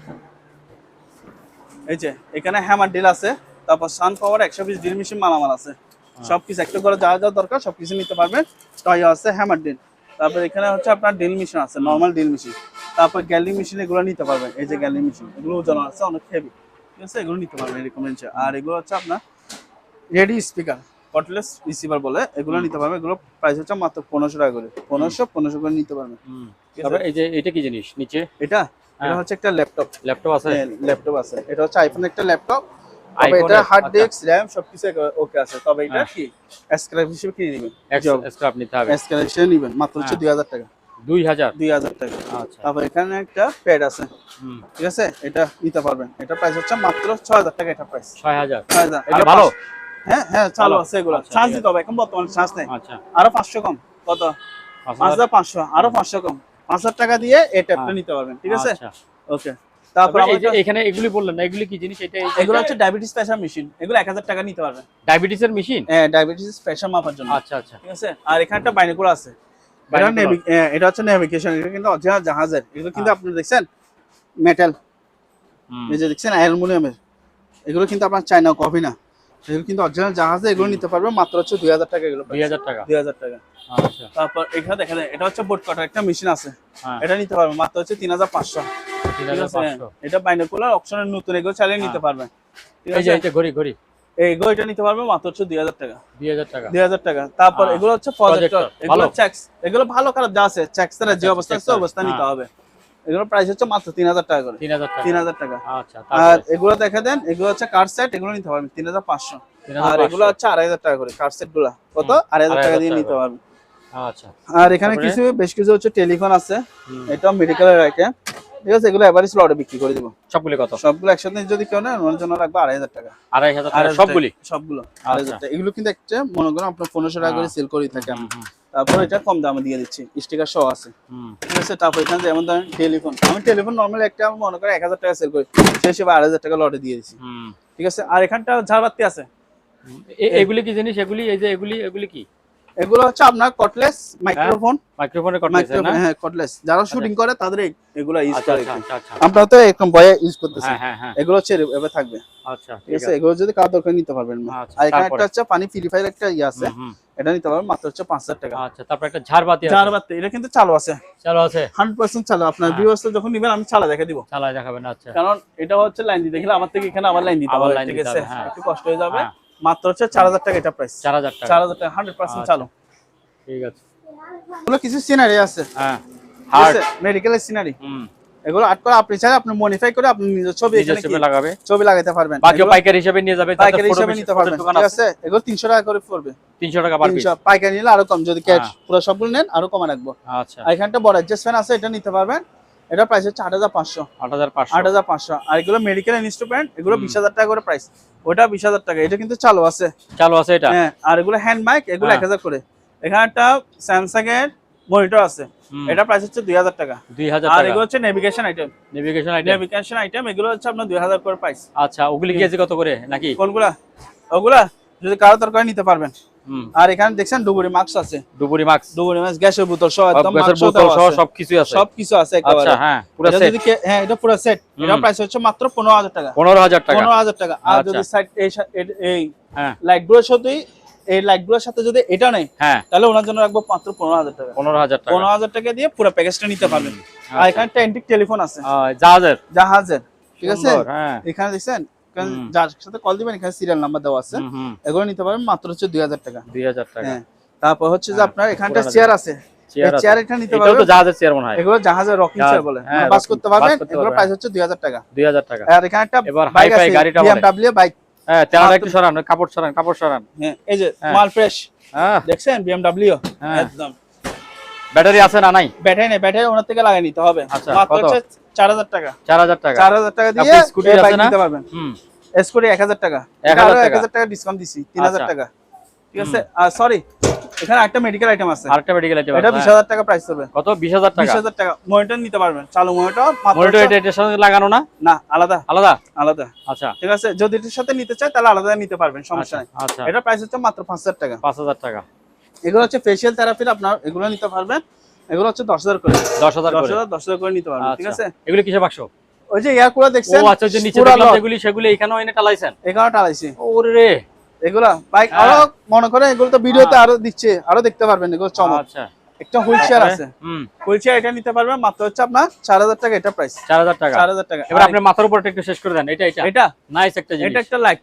এই যে এখানে হ্যামার ডিল আছে, তারপর সান পাওয়ার 120 ড্রিল মেশিন মালামাল আছে। সবকিছু একটা করে যা যা দরকার সবকিছু নিতে পারবেন। টয় আছে, হ্যামার ডিল। তারপর এখানে হচ্ছে আপনার ড্রিল মেশিন আছে, নরমাল ড্রিল মেশিন। তারপর গ্যালি মেশিন, এগুলো নিতে পারবেন। এই যে গ্যালি মেশিন, এগুলো ওজন আছে, অনেক হেভি, ঠিক আছে। এগুলো নিতে পারবেন এরকম রেঞ্জে। আর এগুলো হচ্ছে আপনার রেডি স্পিকার, কর্ডলেস রিসিভার বলে, এগুলো নিতে পারবেন। এগুলো প্রাইস হচ্ছে মাত্র 1500 টাকা করে, 1500 করে নিতে পারবেন। তারপর এই যে এটা কি জিনিস নিচে? এটা এটা হচ্ছে একটা ল্যাপটপ। ল্যাপটপ আছে, ল্যাপটপ আছে। এটা হচ্ছে আইফোন একটা ল্যাপটপ। তবে iPhone এটা এর, হার্ড আচ্ছা। ডিস্ক, র‍্যাম সবকিছু ওকে আছে। তবে এটা হ্যাঁ। কি স্ক্র্যাপ হিসেবে কিনে নেবেন, স্ক্র্যাপ নিতে হবে। স্ক্র্যাপ হিসেবে নেবেন মাত্র হচ্ছে হ্যাঁ। 2000 টাকা। 2000। 2000 টাকা। আচ্ছা। তারপর এখানে একটা প্যাড আছে, হুম। ঠিক আছে, এটা নিতে পারবেন। এটা প্রাইস হচ্ছে মাত্র 6000 টাকা। এটা প্রাইস 6000। 6000। এটা ভালো। হ্যাঁ হ্যাঁ, চালু ভালো। আছে এগুলো। আচ্ছা, চার্জ ঠিক দিতে হবে, এখন বর্তমানে চার্জ নেই। আচ্ছা। আরো 500 কম। কত? 5000। 5500। আরো 500 কম। 5000 টাকা দিয়ে এই ট্যাবটা হ্যাঁ। নিতে পারবেন, ঠিক আছে। আচ্ছা। ওকে। তারপর এই যে আমাদের এখানে এগুলি বললেন না, এগুলি কি জিনিস? এটা এগুলো হচ্ছে ডায়াবেটিস প্রেসার মেশিন। এগুলো 1000 টাকা নিতে পারবেন। ডায়াবেটিসের মেশিন। হ্যাঁ, ডায়াবেটিস প্রেসার মাপার জন্য। আচ্ছা আচ্ছা। ঠিক আছে। আর এখানে একটা বাইনোকুলার আছে। এটা হচ্ছে নেভিগেশন। এটা কিন্তু অরিজিনাল জাহাজের। এগুলো কিন্তু আপনি দেখছেন মেটাল, এই যে দেখছেন অ্যালুমিনিয়ামের। এগুলো কিন্তু আপনার চায়না কপি না, এগুলো কিন্তু অরিজিনাল জাহাজে। এগুলো নিতে পারবেন মাত্র হচ্ছে 2000 টাকা। এগুলো 2000 টাকা। 2000 টাকা। আচ্ছা। তারপর এখানে দেখেন, এটা হচ্ছে বোর্ড কাটার একটা মেশিন আছে। হ্যাঁ। এটা নিতে পারবেন মাত্র হচ্ছে 3500। ঠিক আছে। 3500। এটা বাইনোকুলার অপশনের নতুন, এগুলো চালিয়ে নিতে পারবেন, ঠিক এই যে আছে। এই যে ঘড়ি ঘড়ি, এগুলো এটা নিতে পারবেন মাত্র হচ্ছে 2000 টাকা। 2000 টাকা। 2000 টাকা। তারপর হ্যাঁ। এগুলো হচ্ছে প্রজেক্টর। Projector, এগুলো ভালো। চেকস, এগুলো ভালো খারাপ যা আছে চেকসের যে আচ্ছা, অবস্থা আছে checksর, অবস্থা নিতে হ্যাঁ। হবে। এগুলো প্রাইস হচ্ছে মাত্র 3000 টাকা করে। 3000 টাকা। 3000 টাকা। আচ্ছা। আর তারপরে এগুলো দেখে দেন, এগুলো হচ্ছে কার্ড সেট। এগুলো নিতে পারবেন 3500। আর 3500। এগুলো হচ্ছে 2500 টাকা করে। কার্ড সেট গুলা কত? 2500 টাকা দিয়ে 2500 নিতে পারবেন। আচ্ছা। আর এখানে তারপরে? কিছু বেশ কিছু হচ্ছে টেলিফোন আছে। হুম। এটা মেডিকেলের আইটেম, ঠিক আছে। এগুলো এভারেজ লটে বিক্রি করে দিব। সবগুলি কত? সবগুলো একসাথে যদি কেউ নেন ওনার জন্য লাগবে 2500 টাকা। 2500 টাকা সবগুলি? সবগুলো আচ্ছা। 2500 টাকা। এগুলো কিন্তু একটা মনে করেন আপনার 1500 টাকা করে সেল করে থাকে আমি। তারপর এটা কম দামে দিয়ে দিচ্ছি, স্টিকার সহ আছে, ঠিক আছে। তারপর এখানে যেমন ধরেন টেলিফোন, আমি টেলিফোন নরমালি একটা আমি মনে করি 1000 টাকা সেল করি, সেই হিসেবে 2500 টাকা লটে দিয়ে দিচ্ছি, ঠিক আছে। আর এখানটা ঝাড়বাতি আছে। এগুলি কি জিনিস? এগুলি এই যে এগুলি কি? এগুলো হচ্ছে আপনার কটলেস মাইক্রোফোন। মাইক্রোফোনের কটলেস না? হ্যাঁ, কটলেস যারা শুটিং করে তাদের এগুলো ইউজ আচ্ছা করে। আচ্ছা আচ্ছা। আমরা তো এরকম বয়ে ইউজ করতেছি। হ্যাঁ হ্যাঁ। এগুলো হচ্ছে এভাবে থাকবে, আচ্ছা ঠিক আছে। এগুলো যদি কারো দরকার নিতে পারবেন। আচ্ছা, আর এখানে তারপরে? একটা হচ্ছে পানি পিউরিফায়ার একটা ইয়ে আছে, এটা নিতে পারবেন মাত্র হচ্ছে 5000 টাকা। আচ্ছা। তারপর একটা ঝাড়বাতি আছে। ঝাড়বাতি এটা কিন্তু চালু আছে, চালু আছে। 100% চালু। আপনার হ্যাঁ। ভিউয়ার্স যখন নিবেন আমি চালা দেখে দিব, চালায় দেখাবেন। আচ্ছা। কারণ এটা হচ্ছে লাইন দিতে গেলে আমার থেকে এখানে আবার লাইন দিতে আবার হবে, লাইন ঠিক দিতে আছে। হবে, হ্যাঁ। একটু কষ্ট হয়ে যাবে। হ্যাঁ। মাত্র হচ্ছে 4000 টাকা এটা প্রাইস। 4000 টাকা। 4000 টাকা 100% চালু। ঠিক আছে। এগুলো কিছু সিনারি আছে, হ্যাঁ। হার্ড মেডিকেলের সিনারি। এগুলো আর্ট করে আপনি চাইলে আপনি মডিফাই করে আপনি নিজের ছবি এখানে কি লাগাবে, ছবি লাগাতে পারবেন। বাকি পাইকারি হিসেবে নিয়ে যাবে, পাইকারি হিসেবে নিতে পারবেন, ঠিক আছে। এগুলো 300 টাকা করে পড়বে। 300 টাকা পার পিস। 300 পাইকারি নিলে আরো কম, যদি ক্যাশ হ্যাঁ। পুরো সবগুলো নেন আরো কমে রাখবো। আচ্ছা। আর এখানটা বড় অ্যাডজাস্ট ফ্যান আছে, এটা নিতে পারবেন। এটা প্রাইস হচ্ছে 8500। 8500। 8500। আর এগুলো মেডিকেল ইনস্ট্রুমেন্ট, এগুলো 20000 টাকা করে প্রাইস। ওটা 20000 টাকা। এটা কিন্তু চালু আছে, চালু আছে এটা। হ্যাঁ। আর এগুলো হ্যান্ড মাইক, এগুলো 1000 করে। এখানে একটা স্যামসাং এর মনিটর আছে, এটা প্রাইস হচ্ছে 2000 টাকা। 2000 আর টাকা। এগুলো হচ্ছে নেভিগেশন আইটেম। Navigation item. এগুলো হচ্ছে আপনার 2000 করে প্রাইস। আচ্ছা। ওগুলি কেজি কত করে নাকি? কোনগুলা? ওগুলা যদি কারো দরকার নিতে পারবেন। আর এখানে দেখছেন ডুবুরি মাস্ক আছে, ডুবুরি মাস্ক, ডুবুরি মাস্ক, গ্যাসের বোতল সহ একদম গ্যাসের মাস্ক বোতল সহ আছে, সবকিছু আছে। সবকিছু আছে একেবারে। আচ্ছা। হ্যাঁ, পুরো এটা সেট। যদি হ্যাঁ, এটা পুরো সেট। এটা প্রাইস হচ্ছে মাত্র 15000 টাকা। 15000 টাকা। 15000 টাকা। আর আচ্ছা। যদি সাইড এই হ্যাঁ। লাইটগুলোর সাথে এই লাইটগুলোর সাথে যদি এটা নেই, হ্যাঁ, তাহলে ওনার জন্য রাখবো মাত্র 15000 টাকা। 15000 টাকা। 15000 টাকা দিয়ে পুরো প্যাকেজটা নিতে পারবেন। আর এখানে একটা অ্যান্টিক টেলিফোন আছে, জাহাজের, ঠিক আছে। হ্যাঁ। এখানে দেখছেন যার সাথে কল দিবেন এখানে সিরিয়াল নাম্বার দেওয়া আছে। এগুলো নিতে পারবেন মাত্র হচ্ছে 2000 টাকা। 2000 টাকা। হ্যাঁ। তারপর হচ্ছে যে আপনার এখানটা চেয়ার আছে, চেয়ার এটা নিতে এটাও পারবেন। তো জাহাজের চেয়ার মনে হয়। এগুলো জাহাজের রকিং চেয়ার বলে, হ্যাঁ, বাস করতে পারবেন। বাস করতে এগুলো পারবেন। প্রাইস হচ্ছে 2000 টাকা। 2000 টাকা। আর এখানে একটা এবার বাইক হাই-ফাই আছে, গাড়িটা বলে। BMW bike. হ্যাঁ, তেলাটা একটু সরান, কাপড় সরান। হ্যাঁ, এই যে হ্যাঁ। মাল ফ্রেশ, হ্যাঁ। দেখছেন BMW হ্যাঁ। একদম। ব্যাটারি আছে না নাই? ব্যাটারি ওনার থেকে লাগিয়ে নিতে হবে। আচ্ছা, মাত্র কত? হচ্ছে 4000 টাকা। 4000 টাকা। 4000 টাকা দিয়ে আপনি স্কুটি এই আছে বাইক না? নিতে পারবেন। স্কুটি 1000 টাকা। 1000 টাকা। 1000 টাকা ডিসকাউন্ট দিছি, 3000 আচ্ছা। টাকা, ঠিক আছে। আর সরি, এখানে একটা মেডিকেল আইটেম আছে, আরেকটা মেডিকেল আইটেম এটা আছে। 20000 টাকা প্রাইস হবে। কত? 20000 টাকা। 20000 টাকা। মনিটর নিতে পারবেন, চালু মনিটর। মনিটর এটার সাথে লাগানো না? না, আলাদা আলাদা। আলাদা, আচ্ছা। ঠিক আছে। যদি এটার সাথে নিতে চাই তাহলে আলাদা নিতে পারবেন, সমস্যা নেই। আচ্ছা। এটা প্রাইস হচ্ছে মাত্র 5000 টাকা। 5000 টাকা। এগুলো হচ্ছে ফেশিয়াল থেরাপির, আপনার এগুলো নিতে পারবেন। এগুলো হচ্ছে 10000 করে। 10000 করে। 10000 করে নিতে পারবেন, ঠিক আছে। এগুলি কিসের বাক্স? ওই যে এয়ারকুলার দেখছেন, ও আচ্ছা, যে নিচে পুরা দেখলাম লট। সেগুলি এখানেও এনে টালাইছেন। এখানে টালাইছি ওরে রে। এগুলা বাইক। আরো মনে করেন এগুলো তো ভিডিওতে আরো দিচ্ছে, আরো দেখতে পারবেন। এগুলো চমক। আচ্ছা। একটা হুইল চেয়ার আছে, হুম। হুইল চেয়ার এটা নিতে পারবেন মাত্র হচ্ছে আপনার 4000 টাকা। এটা প্রাইস 4000 টাকা। 4000 টাকা। এবার আপনি মাথার উপরটা একটু শেষ করে দেন। এটা এটা নাইস একটা জিনিস। এটা একটা লাইট,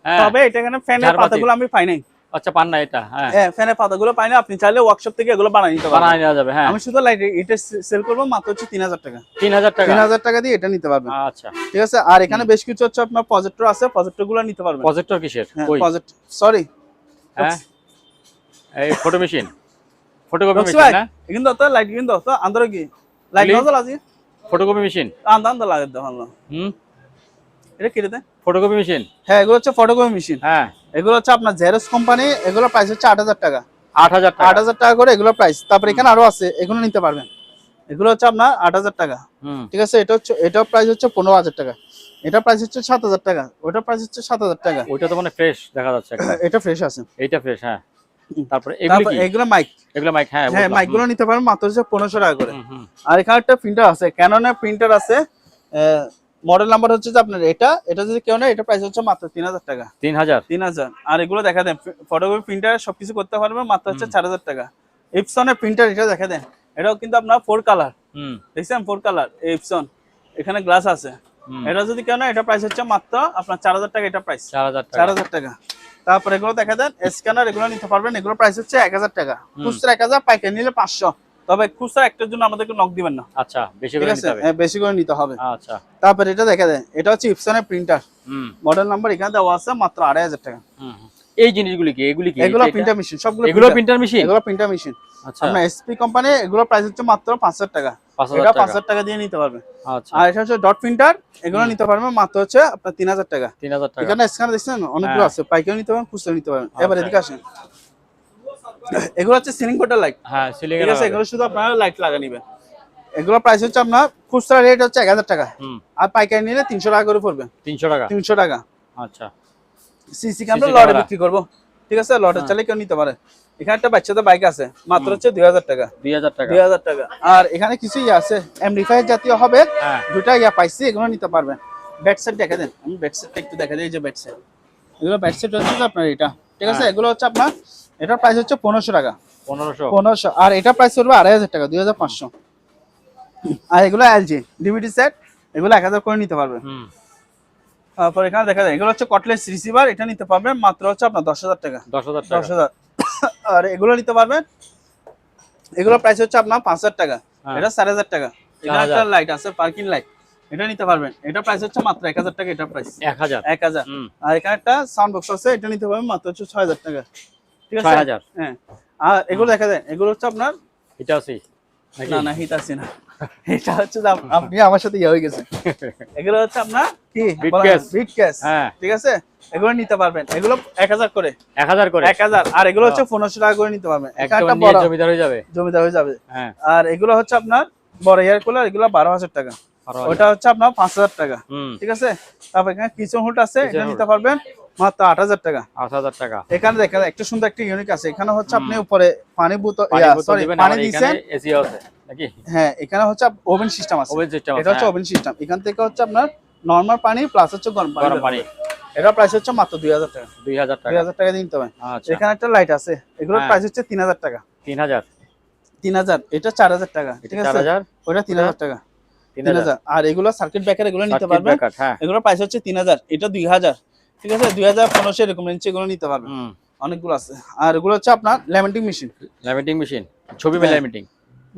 হ্যাঁ। তবে এটা এখানে ফ্যানের ঝাড়বাতি। পাতাগুলো আমি পাই নাই। আচ্ছা পান না এটা, হ্যাঁ হ্যাঁ ফ্যানের পাতাগুলো পাই না, আপনি চাইলে ওয়ার্কশপ থেকে এগুলো বানিয়ে নিতে পারবেন। বানায় নেওয়া যাবে, হ্যাঁ। আমি শুধু লাইট এটা সেল করবো মাত্র হচ্ছে 3000 টাকা। 3000 টাকা, 3000 টাকা দিয়ে এটা নিতে পারবেন। আচ্ছা ঠিক আছে। আর এখানে বেশ কিছু হচ্ছে আপনার প্রজেক্টর আছে, প্রজেক্টর গুলো নিতে পারবেন। প্রজেক্টর কিসের? হ্যাঁ কই? প্রজেক্ট, সরি হ্যাঁ এই photo machine, photocopy Roxie machine ভাই না? কিন্তু তো লাইট কিন্তু তো আন্দর কি লাইট Really? নজল আছে ফটোকপি মেশিন, আন্দর লাগে তো ভালো। এটা কি রে? ফটোকপি মেশিন, হ্যাঁ এগুলো হচ্ছে ফটোকপি মেশিন। হ্যাঁ এগুলো হচ্ছে আপনার জেরক্স কোম্পানি, এগুলো প্রাইস হচ্ছে 8000 টাকা। 8000 টাকা, 8000 টাকা করে এগুলো প্রাইস। তারপর এখানে আরো আছে, এগুলো নিতে পারবেন। এগুলো হচ্ছে আপনার 8000 টাকা। ঠিক আছে। এটা হচ্ছে, এটার প্রাইস হচ্ছে 15000 টাকা। এটা প্রাইস হচ্ছে 7000 টাকা। ওটা প্রাইস হচ্ছে 7000 টাকা। ওইটা তো মানে ফ্রেশ দেখা যাচ্ছে একটা, এটা ফ্রেশ আছে, এইটা ফ্রেশ, হ্যাঁ। তারপরে এগুলো কি? এগুলো মাইক। এগুলো মাইক, হ্যাঁ হ্যাঁ বুঝলাম। মাইকগুলো নিতে পারেন মাত্র হচ্ছে 1500 টাকা করে। হুম। আর এখানে একটা প্রিন্টার আছে, ক্যাননের প্রিন্টার আছে, মডেল নাম্বার হচ্ছে যে আপনার এটা যদি কেউ নেয় এটা প্রাইস হচ্ছে মাত্র 3000 টাকা। 3000। আর এগুলো দেখা দেন ফটোকপি প্রিন্টার সবকিছু করতে পারবেন মাত্র হচ্ছে 4000 টাকা। ইপসনের প্রিন্টার এটা দেখা দেন, এটাও কিন্তু আপনার 4 কালার, দেখছেন 4 কালার ইপসন, এখানে গ্লাস আছে। এটা যদি কেউ নেয় এটা প্রাইস হচ্ছে মাত্র আপনার 4000 টাকা। এটা প্রাইস 4000 টাকা। তারপর এগুলো দেখা দেন স্ক্যানার, এগুলো নিতে পারবেন, এগুলো প্রাইস হচ্ছে 1000 টাকা। খুচরা 1000, পাইকারি নিলে 500। তবে খুচরা একটার জন্য আমাদেরকে নক দিবেন না, আচ্ছা বেশি ঠিক করে আছে? নিতে হবে, হ্যাঁ বেশি করে নিতে হবে। আচ্ছা। তারপর এটা দেখা দেন, এটা হচ্ছে ইপসনের প্রিন্টার, মডেল নাম্বার এখানে দেওয়া আছে, মাত্র 2500 টাকা। এই জিনিসগুলি কি? এগুলি কি? এগুলো প্রিন্টার মেশিন, সবগুলো এগুলো প্রিন্টার মেশিন, এগুলো প্রিন্টার মেশিন। আচ্ছা। আপনার এসপি কোম্পানি, এগুলো প্রাইস হচ্ছে মাত্র 5000 টাকা। 5000 এটা টাকা। 5000 টাকা দিয়ে নিতে পারবেন। আচ্ছা। আর এটা হচ্ছে ডট প্রিন্টার, এগুলো নিতে পারবেন মাত্র হচ্ছে আপনার 3000 টাকা। 3000 টাকা। এখানে স্ক্যানার দেখছেন অনেকগুলো আছে, পাইকারি নিতে পারবেন, খুচরা নিতে পারবেন। এবার আচ্ছা। এদিকে আসেন, এগুলো হচ্ছে সিলিং কোটার লাইট, হ্যাঁ সিলিং এর, ঠিক আছে? এগুলো শুধু আপনারা লাইট লাগা নিবেন। এগুলো প্রাইস হচ্ছে আপনার খুচরা রেট হচ্ছে 1000 টাকা, আর পাইকারি নিলে 300 টাকা করে পড়বে। 300 টাকা, 300 টাকা। আচ্ছা। সিসি ক্যামেরা লটে বিক্রি করবো, ঠিক আছে? লটে চাইলে কেউ নিতে পারে। এখানে একটা বাচ্চাদের বাইক আছে, মাত্র হচ্ছে 2000 টাকা। 2000 টাকা, 2000 টাকা। আর এখানে কিছু আছে এমডিফাই জাতীয় হবে, হ্যাঁ। দুটা পাইছি, এগুলো নিতে পারবেন। ব্যাট সেট দেখা দেন, আমি ব্যাট সেটটা একটু দেখা দিই। এই যে ব্যাট সেট, এগুলো ব্যাট সেট হচ্ছে যে আপনার এটা, ঠিক আছে? এগুলো হচ্ছে আপনার, এটার প্রাইস হচ্ছে 1500 টাকা। 1500। আর এটা প্রাইস করবে 2500 টাকা, 2500। আর এগুলো এলজি ডিভিডি সেট, এগুলো 1000 করে নিতে পারবে। তারপর এখানে দেখা যায় এগুলো হচ্ছে কটলেস রিসিভার, এটা নিতে পারবেন মাত্র হচ্ছে আপনার 10000 টাকা। 10000। আর এগুলো নিতে পারবেন, এগুলো প্রাইস হচ্ছে আপনার 5000 টাকা। এটা 4000 টাকা। এখানে একটা লাইট আছে, পার্কিং লাইট, এটা নিতে পারবেন, এটা প্রাইস হচ্ছে মাত্র 1000 টাকা। এটা প্রাইস 1000। আর এখানে একটা সাউন্ড বক্স আছে, এটা নিতে পারবেন মাত্র হচ্ছে 6000 টাকা, ঠিক আছে? 6000, হ্যাঁ। আর এগুলো দেখা যায়, এগুলো হচ্ছে আপনার এটা আছে না হিতাছি না, এটা হচ্ছে আপনি আমার সাথে ইয়ে হয়ে গেছে। এগুলো হচ্ছে আপনার কি বিট ক্যাশ, হ্যাঁ ঠিক আছে? এগুলো নিতে পারবেন, এগুলো 1000 করে, 1000। আর এগুলো হচ্ছে 1500 টাকা করে নিতে পারবেন। একটা বড় জমিদার হয়ে যাবে, হ্যাঁ। আর এগুলো হচ্ছে আপনার বড় এয়ার কুলার, এগুলো 12000 টাকা। ওটা হচ্ছে আপনার 5000 টাকা, ঠিক আছে? তারপর এখানে কিচেন হুড আছে, এটা নিতে পারবেন মাত্র 8000 টাকা। 8000 টাকা। এখানে দেখেন একটা সুন্দর একটা ইউনিক আছে, এখানে হচ্ছে আপনি উপরে পানি বোতল, সরি পানি দিবেন, এসি আছে নাকি? হ্যাঁ এখানে হচ্ছে ওভেন সিস্টেম আছে, এটা হচ্ছে ওভেন সিস্টেম। এখান থেকে হচ্ছে আপনার নরমাল পানি প্লাস হচ্ছে গরম পানি। এটা প্রাইস হচ্ছে মাত্র 2000 টাকা। 2000 টাকা দিয়ে নিতে হবে। এখানে একটা লাইট আছে, এগুলোর প্রাইস হচ্ছে 3000 টাকা। 3000। এটা 4000 টাকা, ঠিক আছে? ওটা 3000 টাকা। 3000। আর এগুলো সার্কিট ব্রেকার, এগুলো নিতে পারবেন, এগুলোর প্রাইস হচ্ছে 3000। এটা 2000, ঠিক আছে? 2500 এরকম রেঞ্জে এগুলো নিতে পারবেন, অনেকগুলো আছে। আর এগুলো হচ্ছে আপনার ল্যামিনেটিং মেশিন, ছবি ল্যামিনেটিং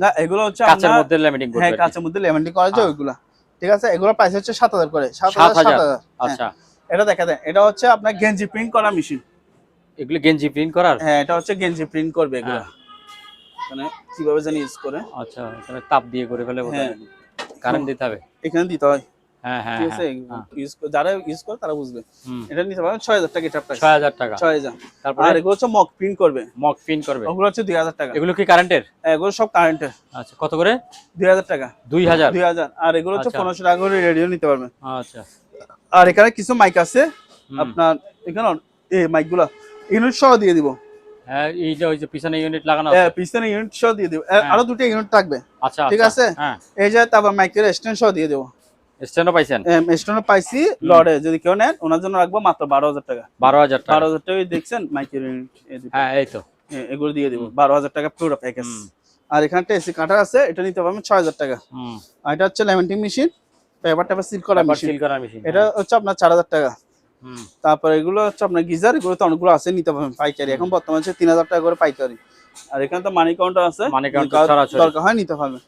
না, এগুলো হচ্ছে কাচের মধ্যে ল্যামিনেটিং করবে, হ্যাঁ কাচের মধ্যে ল্যামিনেটিং করা যায় ওইগুলো, ঠিক আছে? এগুলোর প্রাইস হচ্ছে 7000 করে। 7000। আচ্ছা। এটা দেখা দেন, এটা হচ্ছে আপনার গেঞ্জি প্রিন্ট করা মেশিন। এগুলো গেঞ্জি প্রিন্ট করার, হ্যাঁ এটা হচ্ছে গেঞ্জি প্রিন্ট করবে এগুলো, মানে কিভাবে জানি ইউজ করে। আচ্ছা, এখানে তাপ দিয়ে করে ফেলে, কারেন্ট দিতে হবে, এখানে দিতে হয়, হ্যাঁ হ্যাঁ, ঠিক আছে? যারা ইউজ করে তারা বুঝবে। এটা নিতে পারবেন 6000 টাকা। এটা প্রাইস 6000 টাকা। 6000। তারপর আর এগুলো হচ্ছে মক প্রিন্ট করবে, ওগুলো হচ্ছে 2000 টাকা। এগুলো কি কারেন্টের? এগুলো সব কারেন্টের। আচ্ছা, কত করে? 2000 টাকা। 2000। আর এগুলো হচ্ছে 1500 টাকা করে রেডিও নিতে পারবেন। আচ্ছা। আর এখানে কিছু মাইক আছে আপনার, এখানে এই মাইকগুলো ইউনিট সহ দিয়ে দিব। হ্যাঁ এইটা ওই যে পিছনে ইউনিট লাগানো আছে, হ্যাঁ পিছনে ইউনিট সহ দিয়ে দিব। আরো দুটো ইউনিট থাকবে, আচ্ছা ঠিক আছে? হ্যাঁ এই যে তারপর মাইকের স্ট্যান্ড সহ দিয়ে দেব। স্ট্যান্ডও পাইছেন? স্ট্যান্ড পাইছি লড়ে, যদি কেউ নেন ওনার জন্য রাখবো মাত্র 12000 টাকা। 12000 টাকা। 12000 টাকা দেখছেন মাইকের ইউনিট, হ্যাঁ এই তো এগুলো দিয়ে দিব 12000 টাকা পুরো প্যাকেজ। আর এখানে একটা এসি কাটার আছে, এটা নিতে পারবেন 6000 টাকা। আর এটা হচ্ছে ল্যামিনেটিং মেশিন, পেপার সিল করা মেশিন, এটা হচ্ছে আপনার 4000 টাকা। তারপরে এগুলো হচ্ছে আপনার গিজার, এগুলো তো অনেকগুলো আছে, নিতে পারবেন পাইকারি। এখন বর্তমানে হচ্ছে 3000 টাকা করে পাইকারি। আর এখানে তো মানি কাউন্টার আছে, দরকার হয় নিতে পারবেন।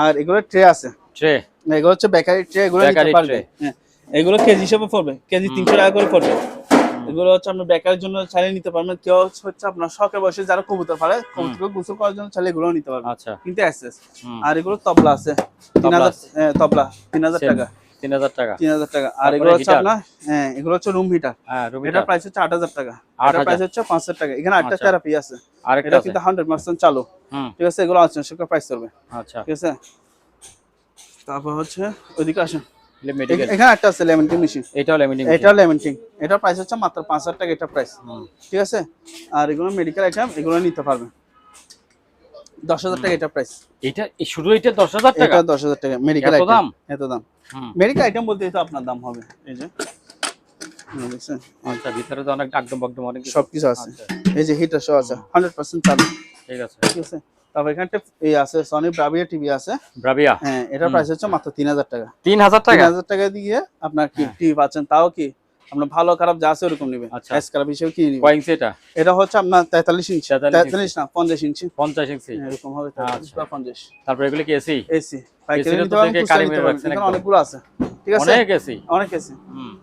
আর এগুলো ট্রে আছে, এগুলো হচ্ছে বেকারি ট্রে, এগুলো নিতে পারবেন। হ্যাঁ, এগুলো কেজি হিসেবে পড়বে, কেজি 300 টাকা করে পড়বে। এগুলো হচ্ছে আপনার বেকারের জন্য চাইলে নিতে পারবেন। কেউ হচ্ছে আপনার শখে বসে যারা কবুতর পালে, কবুতর গোসল করার জন্য চাইলে এগুলো নিতে পারবেন, কিন্তু অ্যাক্সেস। আর এগুলো তবলা আছে 3000, তবলা 3000 টাকা, 3000 টাকা। আর এগুলো হচ্ছে আপনার এগুলো হচ্ছে রুম হিটার, এটা প্রাইস হচ্ছে 8000 টাকা, এটা প্রাইস হচ্ছে 5000 টাকা। এখানে একটা থেরাপি আছে, এটা কিন্তু 100% চালু, ঠিক আছে। এগুলো আছে সেটা প্রাইস করবে, ঠিক আছে। তারপর হচ্ছে ওইদিকে আসেন, এখানে একটা আছে লেমন টি মেশিন, এটাও লেমন টি, এটা প্রাইস হচ্ছে মাত্র 5000 টাকা, এটা প্রাইস, ঠিক আছে। আর এগুলো মেডিকেল আইটেম, এগুলো নিতে পারবেন 10000 টাকা, এটা প্রাইস। এটা শুধু এটা 10000 টাকা, এটা 10000 টাকা মেডিকেল আইটেম, এত দাম। মেডিকেল আইটেম বলতে তো আপনার দাম হবে, এই যে দেখছেন। আচ্ছা, ভিতরে তো অনেক ডাকডম বকডম অনেক সবকিছু আছে, এই যে হিটার সহ আছে, 100% চালু, ঠিক আছে, ঠিক আছে। তারপর এখানে এই আছে সনি ব্রাভিয়া টিভি আছে, হ্যাঁ, এটার প্রাইস হচ্ছে মাত্র 3000 টাকা, 3000 টাকা দিয়ে আপনার কি টিভি পাচ্ছেন, তাও কি আপনার ভালো খারাপ যা আছে ওরকম নেবেন, এস খারাপ হিসেবে কি নেবেন। কয় ইঞ্চি এটা? এটা হচ্ছে আপনার 43 ইঞ্চি, 43 না 50 ইঞ্চি, 50 ইঞ্চি এরকম হবে, 43 বা 50। তারপর এগুলো কি এসি? এসি পাইকারি নিতে পারবেন, খুচরা নিতে পারবেন, এখানে অনেকগুলো আছে, ঠিক আছে, অনেক এসি।